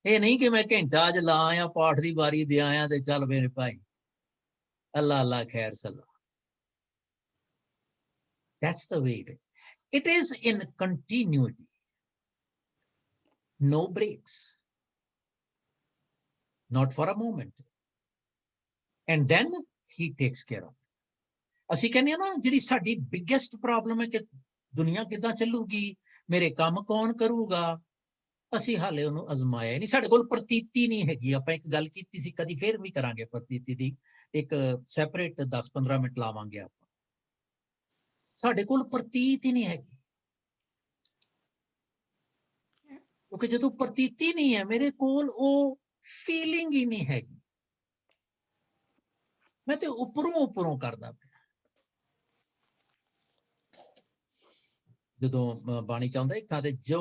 ਇਹ ਨਹੀਂ ਕਿ ਮੈਂ ਘੰਟਾ ਅੱਜ ਲਾ ਆਇਆ, ਪਾਠ ਦੀ ਵਾਰੀ ਦੇ ਆਇਆ ਤੇ ਚੱਲ ਮੇਰੇ ਭਾਈ ਅੱਲਾ ਅੱਲਾ ਖੈਰ ਸਲਾ। That's the way it is. It is in continuity, no breaks, not for a moment, and then he takes care of it. ਅਸੀਂ ਕਹਿੰਦੇ ਹਾਂ ਨਾ, ਜਿਹੜੀ ਸਾਡੀ ਬਿਗੇਸਟ ਪ੍ਰੋਬਲਮ ਹੈ ਕਿ ਦੁਨੀਆ ਕਿੱਦਾਂ ਚੱਲੂਗੀ, ਮੇਰੇ ਕੰਮ ਕੌਣ ਕਰੂਗਾ, ਅਸੀਂ ਹਾਲੇ ਉਹਨੂੰ ਅਜ਼ਮਾਇਆ ਨਹੀਂ। ਸਾਡੇ ਕੋਲ ਪ੍ਰਤੀਤੀ ਨਹੀਂ ਹੈਗੀ। ਆਪਾਂ ਇੱਕ ਗੱਲ ਕੀਤੀ ਸੀ, ਕਦੀ ਫੇਰ ਵੀ ਕਰਾਂਗੇ ਪ੍ਰਤੀਤੀ ਦੀ, ਇੱਕ ਸੈਪਰੇਟ 10-15 ਮਿੰਟ ਲਾਵਾਂਗੇ ਆਪਾਂ। ਸਾਡੇ ਕੋਲ ਪ੍ਰਤੀਤ ਹੀ ਨਹੀਂ ਹੈਗੀ, ਕਿਉਂਕਿ ਜਦੋਂ ਪ੍ਰਤੀਤੀ ਨਹੀਂ ਹੈ ਮੇਰੇ ਕੋਲ, ਉਹ ਫੀਲਿੰਗ ਹੀ ਨਹੀਂ ਹੈਗੀ। ਮੈਂ ਤੇ ਉੱਪਰੋਂ ਕਰਦਾ ਪਿਆ। ਜਦੋਂ ਬਾਣੀ ਚਾਹੁੰਦਾ ਇੱਕ ਥਾਂ ਤੇ ਜੋ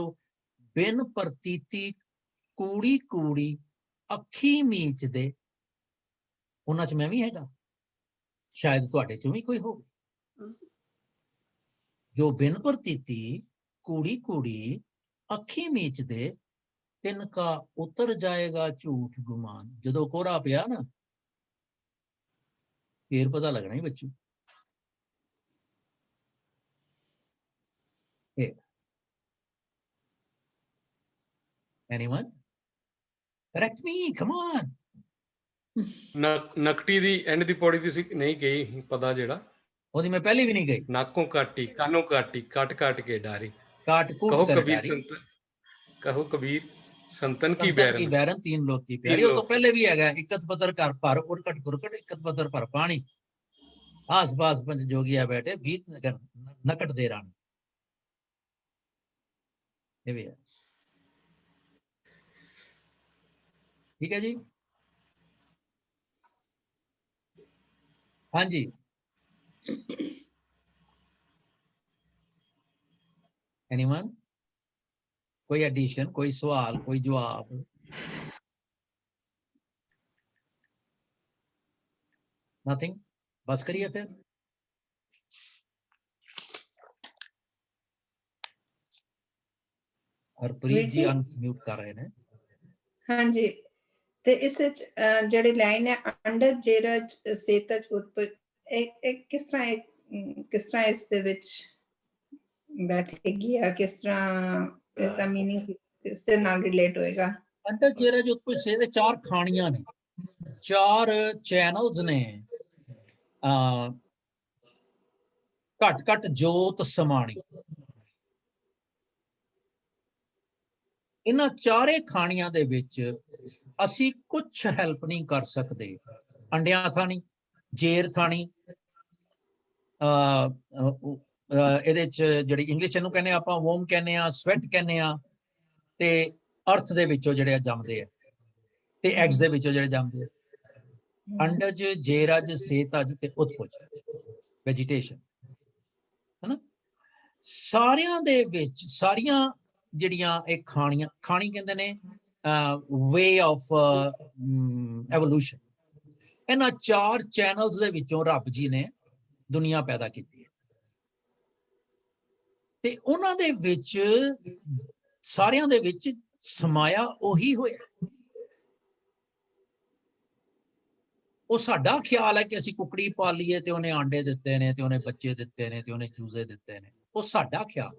ਬਿਨ ਪ੍ਰਤੀਤੀ ਕੂੜੀ ਕੂੜੀ ਅੱਖੀ ਮੀਚਦੇ, ਉਹਨਾਂ ਚ ਮੈਂ ਵੀ ਹੈਗਾ, ਸ਼ਾਇਦ ਤੁਹਾਡੇ ਚੋਂ ਵੀ ਕੋਈ ਹੋਵੇ। ਜੋ ਬਿਨ ਪ੍ਰਤੀਤੀ ਕੂੜੀ ਕੂੜੀ ਅੱਖੀ ਮੀਚਦੇ, ਤਿਨਕਾ ਉਤਰ ਜਾਏਗਾ ਝੂਠ ਗੁਮਾਨ। ਜਦੋਂ ਕੋਹਰਾ ਪਿਆ ਨਾ, ਫੇਰ ਪਤਾ ਲੱਗਣਾ ਹੀ ਬੱਚੂ। Anyone? Correct me, come on. ਨਕਟੀ the and ਦੀ ਪੌੜੀ ਤੁਸੀਂ ਨਹੀਂ ਗਈ ਪਤਾ ਜਿਹੜਾ, ਉਹਦੀ ਮੈਂ ਪਹਿਲੇ ਵੀ ਨਹੀਂ ਗਈ। ਨਾਕੋਂ ਕਾਟੀ ਕਾਨੋਂ ਕਾਟੀ ਕੱਟ ਕੱਟ ਕੇ ਡਾਰੀ, ਕਾਟ ਕਹੋ ਕੂਟ ਕਰ ਕਬੀਰ ਡਾਰੀ, ਸੰਤਨ, ਕਹੋ ਕਬੀਰ ਸੰਤਨ ਕੀ ਸੰਤਨ ਕੀ ਬੈਰਨ, ਬੈਰਨ तीन लोग की प्यारी। ਉਹ ਤੋਂ ਪਹਿਲੇ ਵੀ ਹੈਗਾ, ਇਕਤ ਪੱਤਰ ਘਰ ਭਰ ਉਰਕਟ ਗੁਰਕਟ, ਇਕਤ ਪੱਤਰ ਭਰ ਪਾਣੀ, ਆਸ ਪਾਸ ਪੰਜ ਜੋਗੀਆ ਬੈਠੇ, ਗੀਤ ਨਕਟ ਦੇ ਰਾਣੀ। ਇਹ ਵੀ ਹੈ, ਠੀਕ ਹੈ ਜੀ। ਹਾਂਜੀ, एनीवन? कोई एडिशन, कोई सवाल, कोई जवाब? नथिंग? बस करिए फिर। हरप्रीत जी अनम्यूट कर रहे हैं। हाँ जी, ਤੇ ਇਸ ਵਿੱਚ ਜਿਹੜੀ ਲਾਈਨ ਹੈ ਅੰਡਰ ਜੇਰਜ ਸੇਤਜ ਉਤਪਤ, ਇਹ ਕਿਸ ਤਰ੍ਹਾਂ ਇਸ ਦੇ ਵਿੱਚ ਬੈਠੇਗੀ, ਜਾਂ ਕਿਸ ਤਰ੍ਹਾਂ ਇਸ ਦਾ ਮੀਨਿੰਗ ਇਸ ਦੇ ਨਾਲ ਰਿਲੇਟ ਹੋਏਗਾ? ਅੰਡਰ ਜੇਰਜ ਉਤਪਤ ਸੇ ਦੇ ਚਾਰ ਖਾਣੀਆਂ ਨੇ, ਚਾਰ ਚੈਨਲਸ ਨੇ। ਘਟ ਘਟ ਜੋਤ ਸਮਾਣੀ, ਇਹਨਾਂ ਚਾਰੇ ਖਾਣੀਆਂ ਦੇ ਵਿੱਚ ਅਸੀਂ ਕੁਛ ਹੈਲਪ ਨਹੀਂ ਕਰ ਸਕਦੇ। ਅੰਡਿਆਂ ਥਾਣੀ, ਜੇਰ ਥਾਣੀ, ਇਹਦੇ ਚ ਜਿਹੜੀ ਇੰਗਲਿਸ਼ ਇਹਨੂੰ ਕਹਿੰਦੇ ਆਪਾਂ ਵੋਮ ਕਹਿੰਦੇ ਆ, ਸਵੈਟ ਕਹਿੰਦੇ ਆ, ਤੇ ਅਰਥ ਦੇ ਵਿੱਚੋਂ ਜਿਹੜੇ ਜੰਮਦੇ ਆ, ਤੇ ਐਗਸ ਦੇ ਵਿੱਚੋਂ ਜਿਹੜੇ ਜੰਮਦੇ ਆ। ਅੰਡਜ, ਜੇਰਜ, ਸੇਤਜ ਤੇ ਉਤਪੁਜ, ਵੈਜੀਟੇਸ਼ਨ, ਹਨਾ। ਸਾਰਿਆਂ ਦੇ ਵਿੱਚ ਸਾਰੀਆਂ ਜਿਹੜੀਆਂ ਇਹ ਖਾਣੀਆਂ, ਖਾਣੀ ਕਹਿੰਦੇ ਨੇ ਵੇ ਆਫ ਐਵੋਲੂਸ਼ਨ, ਇਹਨਾਂ ਚਾਰ ਚੈਨਲਸ ਦੇ ਵਿੱਚੋਂ ਰੱਬ ਜੀ ਨੇ ਦੁਨੀਆ ਪੈਦਾ ਕੀਤੀ ਹੈ। ਤੇ ਉਹਨਾਂ ਦੇ ਵਿੱਚ ਸਾਰਿਆਂ ਦੇ ਵਿੱਚ ਸਮਾਇਆ ਉਹੀ ਹੋਇਆ। ਉਹ ਸਾਡਾ ਖਿਆਲ ਹੈ ਕਿ ਅਸੀਂ ਕੁਕੜੀ ਪਾਲੀਏ ਤੇ ਉਹਨੇ ਆਂਡੇ ਦਿੱਤੇ ਨੇ, ਤੇ ਉਹਨੇ ਬੱਚੇ ਦਿੱਤੇ ਨੇ, ਤੇ ਉਹਨੇ ਚੂਜ਼ੇ ਦਿੱਤੇ ਨੇ। ਉਹ ਸਾਡਾ ਖਿਆਲ।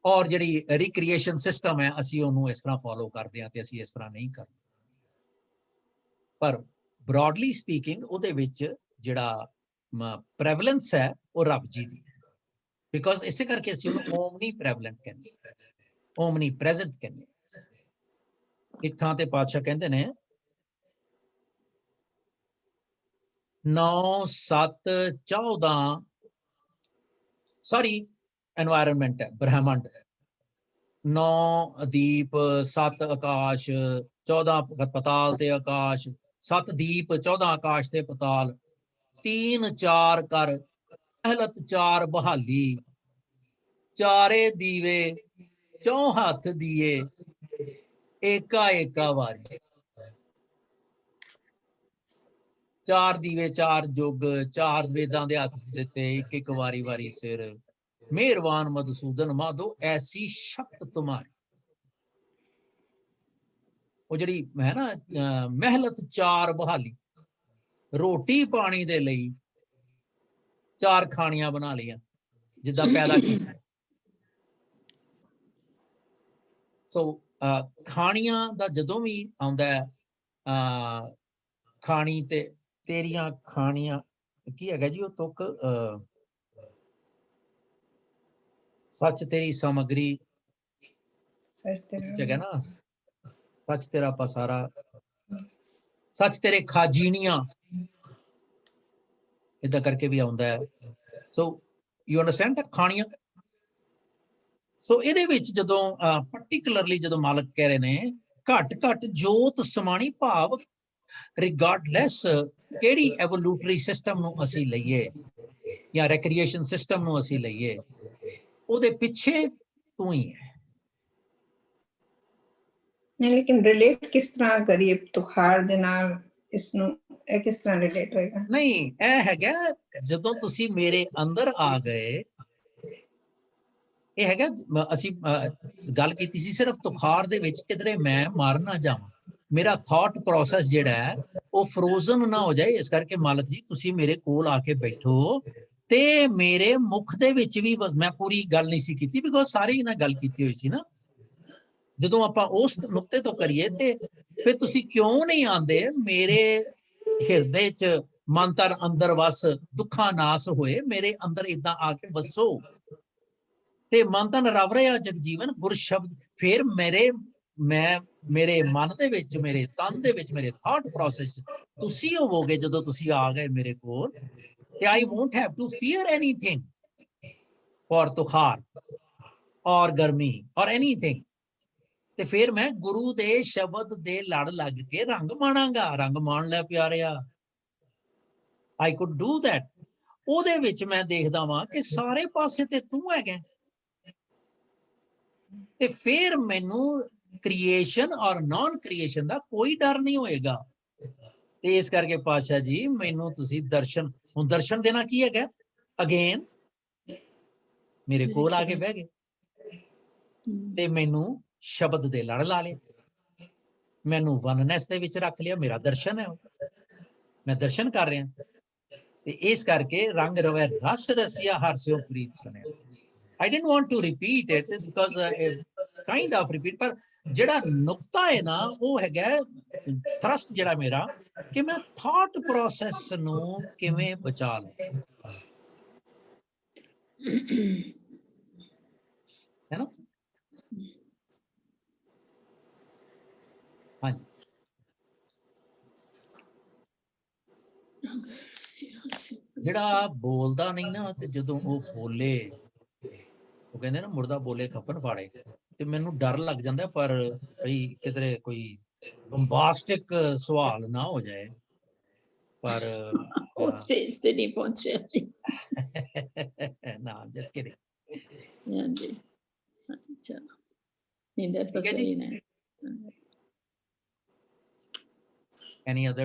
ਔਰ ਜਿਹੜੀ ਰਿਕ੍ਰੀਏਸ਼ਨ ਸਿਸਟਮ ਹੈ, ਅਸੀਂ ਉਹਨੂੰ ਇਸ ਤਰ੍ਹਾਂ ਫੋਲੋ ਕਰਦੇ ਹਾਂ, ਤੇ ਅਸੀਂ ਇਸ ਤਰ੍ਹਾਂ ਨਹੀਂ ਕਰਦੇ। ਪਰ ਬ੍ਰੌਡਲੀ ਸਪੀਕਿੰਗ ਉਹਦੇ ਵਿੱਚ ਜਿਹੜਾ ਪ੍ਰੈਵਲੈਂਸ ਹੈ ਉਹ ਰੱਬ ਜੀ ਦੀ ਹੈ। ਬਿਕੋਜ਼ ਇਸੇ ਕਰਕੇ ਅਸੀਂ ਉਹਨੂੰ ਓਮਨੀ ਪ੍ਰੈਵਲੈਂਟ ਕਹਿੰਦੇ, ਓਮਨੀ ਪ੍ਰੈਜ਼ੈਂਟ ਕਹਿੰਦੇ। ਇੱਕ ਥਾਂ ਤੇ ਪਾਤਸ਼ਾਹ ਕਹਿੰਦੇ ਨੇ 9 7 14 ਸਾਰੀ एनवायरनमेंट है, ब्रह्मांड है। 9 दीप 7 आकाश 14 पताल ते आकाश, 7 दीप 14 आकाश ते पताल, 3 4 कर अहलत 4 बहाली, चारे दीवे 4 हाथ दिए, एका एका वारी। 4 दीवे 4 जुग, 4 वेदां दे हथ च दिते, एक एक वारी वारी सिर, मेहरबान मधुसूदन माधो ऐसी शक्त तुम्हारी। वो जड़ी है ना मेहलत 4 बहाली, रोटी पानी दे लई 4 खानियां बना लिया जिद्दां पैदा कीता। सो खानियां दा जदों भी आउंदा है खानी ते तेरियां खानियां की हैगा जी, वो तुक सच तेरी सामग्री, जगह ना सच तेरा पसारा, सच तेरे खाजीनियां, इदा करके भी आउंदा है। सो यू अंडरस्टैंड दैट खानियां ਸੋ ਇਹਦੇ ਵਿੱਚ ਜਦੋਂ ਪਾਰਟਿਕੂਲਰਲੀ ਜਦੋਂ ਮਾਲਕ ਕਹਿ ਰਹੇ ਨੇ ਘਟ ਘਟ ਜੋਤ ਸਮਾਣੀ, ਭਾਵ ਰਿਗਾਰਡਲੈਸ ਕਿਹੜੀ ਐਵੋਲੂਟਰੀ ਸਿਸਟਮ ਨੂੰ ਅਸੀਂ ਲਈਏ ਜਾਂ ਰੈਕਰੀਏਸ਼ਨ ਸਿਸਟਮ ਨੂੰ ਅਸੀਂ ਲਈਏ, ਉਹਦੇ ਪਿੱਛੇ ਤੂੰ ਹੀ ਹੈ। ਨਹੀਂ, ਲੇਕਿਨ ਰਿਲੇਟ ਕਿਸ ਤਰ੍ਹਾਂ ਕਰੀਏ ਤੁਖਾਰ ਦੇ ਨਾਲ ਇਸ ਨੂੰ, ਇਹ ਕਿਸ ਤਰ੍ਹਾਂ ਰਿਲੇਟ ਹੋਏਗਾ? ਨਹੀਂ, ਇਹ ਹੈਗਾ ਜਦੋਂ ਤੁਸੀਂ ਮੇਰੇ ਅੰਦਰ ਆ ਗਏ, ਇਹ ਹੈਗਾ ਅਸੀਂ ਗੱਲ ਕੀਤੀ ਸੀ ਸਿਰਫ ਤੁਖਾਰ ਦੇ ਵਿੱਚ ਕਿਧਰੇ ਮੈਂ ਮਰ ਨਾ ਜਾਵਾਂ, ਮੇਰਾ ਥਾਟ ਪ੍ਰੋਸੈਸ ਜਿਹੜਾ ਹੈ ਉਹ ਫਰੋਜ਼ਨ ਨਾ ਹੋ ਜਾਏ। ਇਸ ਕਰਕੇ ਮਾਲਕ ਜੀ ਤੁਸੀਂ ਮੇਰੇ ਕੋਲ ਆ ਕੇ ਬੈਠੋ, ਤੇ ਮੇਰੇ ਮੁਖ ਦੇ ਵਿੱਚ ਵੀ ਮੈਂ ਪੂਰੀ ਗੱਲ ਨਹੀਂ ਸੀ ਕੀਤੀ ਬਿਕੋਜ਼ ਸਾਰੇ ਹੀ ਨਾਲ ਗੱਲ ਕੀਤੀ ਹੋਈ ਸੀ ਨਾ। ਜਦੋਂ ਆਪਾਂ ਉਸ ਨੁਕਤੇ ਤੋਂ ਕਰੀਏ ਤੇ ਫਿਰ ਤੁਸੀਂ ਕਿਉਂ ਨਹੀਂ ਆਉਂਦੇ ਮੇਰੇ ਹਿਰਦੇ 'ਚ ਮਨ ਤਨ ਅੰਦਰ ਵਸ, ਦੁੱਖਾਂ ਨਾਸ ਹੋਏ ਮੇਰੇ ਅੰਦਰ ਇਦਾਂ ਆ ਕੇ ਵਸੋ, ਤੇ ਮਨ ਤਨ ਰਵ ਰਿਹਾ ਜਗਜੀਵਨ ਗੁਰ ਸ਼ਬਦ। ਫਿਰ ਮੇਰੇ ਮਨ ਦੇ ਵਿੱਚ, ਮੇਰੇ ਤਨ ਦੇ ਵਿੱਚ, ਮੇਰੇ ਥਾਟ ਪ੍ਰੋਸੈਸ ਤੁਸੀਂ ਹੋਵੋਗੇ ਜਦੋਂ ਤੁਸੀਂ ਆ ਗਏ ਮੇਰੇ ਕੋਲ, ਤੇ I won't have to fear anything for ਤੁਖਾਰ ਔਰ ਗਰਮੀ ਔਰ anything। ਤੇ ਫਿਰ ਮੈਂ ਗੁਰੂ ਦੇ ਸ਼ਬਦ ਦੇ ਲੜ ਲੱਗ ਕੇ ਰੰਗ ਮਾਣਾਂਗਾ। ਰੰਗ ਮਾਣ ਲੈ ਪਿਆਰਿਆ, I could do that। ਉਹਦੇ ਵਿੱਚ ਮੈਂ ਦੇਖਦਾ ਵਾਂ ਕਿ ਸਾਰੇ ਪਾਸੇ ਤੇ ਤੂੰ ਹੈਗਾ, ਤੇ ਫਿਰ ਮੈਨੂੰ ਕ੍ਰੀਏਸ਼ਨ ਔਰ ਨਾਨ ਕ੍ਰੀਏਸ਼ਨ ਦਾ ਕੋਈ ਡਰ ਨਹੀਂ ਹੋਏਗਾ। ਤੇ ਇਸ ਕਰਕੇ ਪਾਤਸ਼ਾਹ ਜੀ ਮੈਨੂੰ ਤੁਸੀਂ ਦਰਸ਼ਨ, ਹੁਣ ਦਰਸ਼ਨ ਦੇਣਾ ਕੀ ਹੈਗਾ, ਅਗੇਨ ਮੇਰੇ ਕੋਲ ਆ ਕੇ ਬਹਿ ਗਏ ਤੇ ਮੈਨੂੰ ਸ਼ਬਦ ਦੇ ਲੜ ਲਾ ਲਿਆ, ਮੈਨੂੰ ਵਨਨੈਸ ਦੇ ਵਿੱਚ ਰੱਖ ਲਿਆ, ਮੇਰਾ ਦਰਸ਼ਨ ਹੈ, ਮੈਂ ਦਰਸ਼ਨ ਕਰ ਰਿਹਾ। ਤੇ ਇਸ ਕਰਕੇ ਰੰਗ ਰਵੈ ਰਸ ਰਸਿਆ ਹਰ ਸਿਓ ਪ੍ਰੀਤ ਸੁਣਿਆ। I didn't want to repeat it because kind of repeat, ਪਰ ਜਿਹੜਾ ਨੁਕਤਾ ਹੈ ਨਾ ਉਹ ਹੈਗਾ ਥਰਸਟ ਜਿਹੜਾ ਮੇਰਾ, ਕਿ ਮੈਂ ਥਾਟ ਪ੍ਰੋਸੈਸ ਨੂੰ ਕਿਵੇਂ ਬਚਾ ਲਾਂ, ਹੈ ਨਾ। ਹਾਂਜੀ, ਜਿਹੜਾ ਬੋਲਦਾ ਨਹੀਂ ਨਾ, ਤੇ ਜਦੋਂ ਉਹ ਬੋਲੇ, ਉਹ ਕਹਿੰਦੇ ਨਾ ਮੁਰਦਾ ਬੋਲੇ ਖੱਫਨ ਫਾੜੇ, ਤੇ ਮੈਨੂੰ ਡਰ ਲੱਗ ਜਾਂਦਾ ਪਰ ਭਈ ਕਿਧਰੇ ਕੋਈ ਬੰਬਾਸਟਿਕ ਸਵਾਲ ਨਾ ਹੋ ਜਾਏ। ਪਰ ਉਹ ਸਟੇਜ ਤੇ ਨਹੀਂ ਪਹੁੰਚਿਆ। ਨਾ, ਜਸਟ ਕਿਡਿੰਗ। ਹਾਂਜੀ, ਚਲੋ, ਨਹੀਂ, that was very nice. Any other?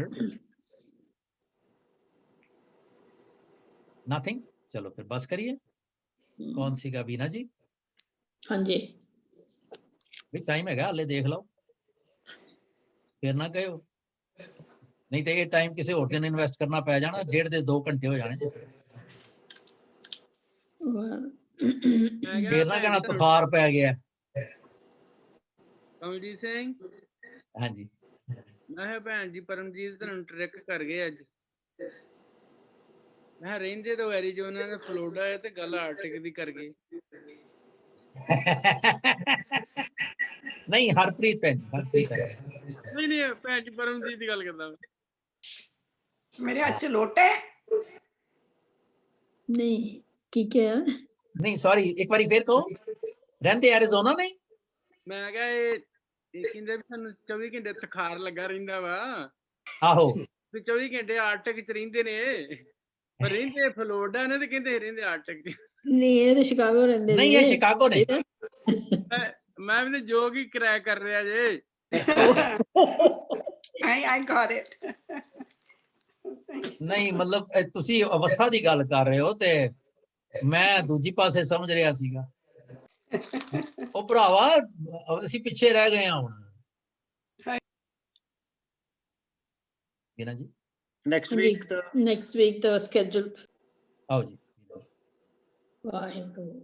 Nothing? चलो फिर बस करिए। कौन सी का बीना जी? हाँ जी, भी टाइम है हाले देख लो, फिर ना कहो, नहीं तो ये टाइम किसी और दिन इन्वेस्ट करना पै जाना, 1.5 2 घंटे हो जाने, फिर ना कहना तुखार पै गया। ਕਮਲਜੀਤ ਸਿੰਘ, हाँ जी, ਮੈਂ ਕਿਹਾ ਭੈਣ ਜੀ ਪਰਮਜੀਤ ਤੁਹਾਨੂੰ ਟ੍ਰਿਕ ਕਰ ਗਏ ਅੱਜ। ਮੈਂ ਰਹਿੰਦੇ ਤੋਂ ਐਰੀਜ਼ੋਨਾ ਦੇ ਫਲੋਰੀਡਾ ਹੈ ਤੇ ਗੱਲ ਆਰਟਿਕ ਦੀ ਕਰ ਗਏ। नहीं हरप्रीत भैन, हरप्रीत ਨਹੀਂ ਨਹੀਂ, ਭੈਣ ਜੀ ਪਰਮਜੀਤ ਦੀ ਗੱਲ ਕਰਦਾ। ਮੇਰੇ ਹੱਥ 'ਚ ਲੋਟਾ ਹੈ। नहीं की क्या? नहीं सॉरी, एक बारी फिर कहो, रहंदे एरिज़ोना नहीं? ਮੈਂ ਕਿਹਾ ਇਹ ਕਹਿੰਦੇ ਵੀ ਸਾਨੂੰ 24 ਘੰਟੇ ਥਖਾਰ ਲੱਗਾ ਰਹਿੰਦਾ ਵਾ, आहो, ਵੀ 24 ਘੰਟੇ ਆਰਟਿਕ ਚ ਰਹਿੰਦੇ ਨੇ, ਪਰ ਰਹਿੰਦੇ ਫਲੋਰੀਡਾ ਨੇ ਤੇ ਕਹਿੰਦੇ ਰਹਿੰਦੇ ਆਰਟਿਕ ਚ। नहीं, ये तो शिकागो रहंदे नहीं ये शिकागो ने। ਮੈਂ ਵੀ ਤੇ ਜੋਕ ਹੀ ਕਰੈਕ ਕਰ ਰਿਹਾ ਜੇ। I got it। नहीं मतलब तुसी अवस्था दी गल कर रहे हो ते मैं दूजी पासे समझ रहा सीगा। ओ भरावा ਅਸੀਂ ਪਿੱਛੇ ਰਹਿ ਗਏ ਹਾਂ ਹੁਣ। ਨਾ ਜੀ ਨੈਕਸਟ ਵੀਕ ਦਾ next week the scheduled। आओ जी। ਵਾਹਿਗੁਰੂ।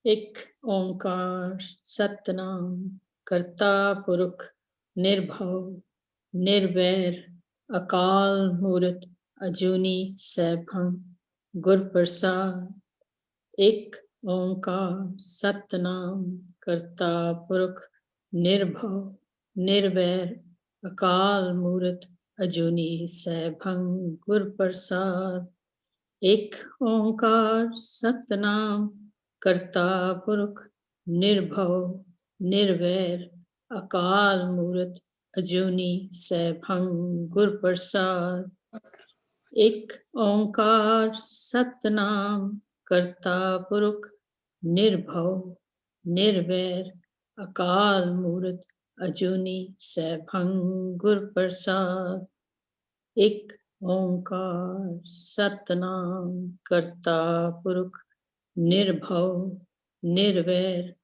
ਇੱਕ ਓੰਕਾਰ ਸਤਨਾਮ ਕਰਤਾ ਪੁਰਖ ਨਿਰਭਉ ਨਿਰਵੈਰ ਅਕਾਲ ਮੂਰਤ ਅਜੂਨੀ ਸੈਭੰ ਗੁਰ ਪ੍ਰਸਾਦ। ਇੱਕ ਓੰਕਾਰ ਸਤਨਾਮ ਕਰਤਾ ਪੁਰਖ ਨਿਰਭਉ ਨਿਰਵੈਰ ਅਕਾਲ ਮੂਰਤ ਅਜੂਨੀ ਸੈਭੰ ਗੁਰ ਪ੍ਰਸਾਦ। ਇੱਕ ਓੰਕਾਰ ਸਤਨਾਮ करता पुरख निर्भव निर्वैर अकाल मूरत अजूनी सैभंग गुर प्रसाद। एक ओंकार सतनाम करता पुरख निर्भव निर्वैर अकाल मूरत अजूनी सैभंग गुर प्रसाद। एक ओंकार सतनाम करता पुरख निर्भव निर्वैर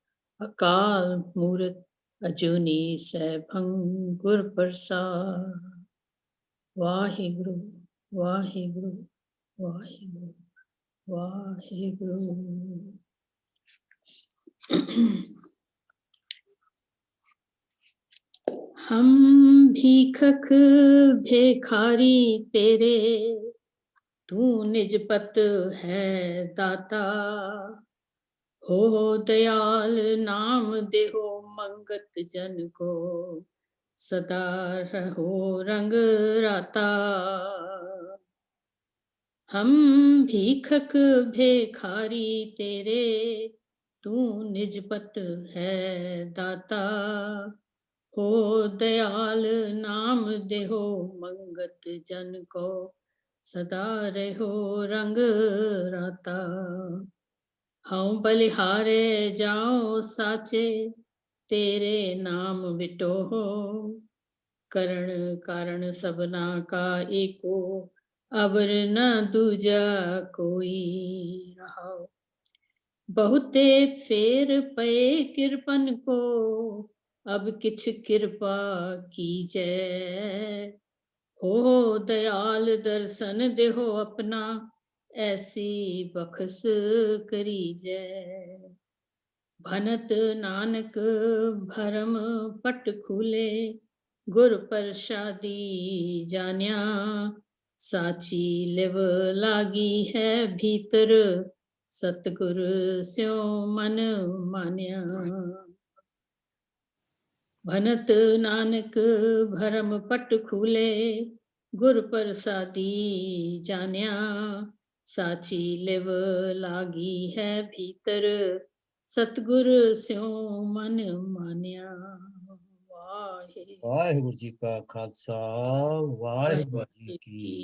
अकाल मूरत अजूनी सैभंग गुर प्रसाद। वाहिगुरु वाहिगुरु वाहिगुरु वाहिगुरु। हम भीखक भेखारी तेरे, तू निजपत है दाता। हो दयाल नाम देहो मंगत जन को, सदा रहो रंग राता। हम भीखक भेखारी तेरे, तू निजपत है दाता। हो दयाल नाम देहो मंगत जन को, सदा रहो रंग राता। हाँ बलिहारे जाओ साचे, तेरे नाम विटोहो। करण कारण सबना का एको, अबर न दूजा कोई रहो। बहुते फेर पे कृपन को, अब किछ कृपा कीजै। हो दयाल दर्शन देहो अपना, ऐसी बखस करीजै। भनत नानक भरम पट खुले, गुर प्रसादी जान्या। साची लिव लागी है भीतर, सतगुर स्यो मन मान्या। भनत नानक भरम पट खुले, गुर प्रसादी जान्या। साची लिव लागी है भीतर, सतगुर स्यो मन मान्या। वाहे वाहिगुरु जी का खालसा वाहिगुरु जी की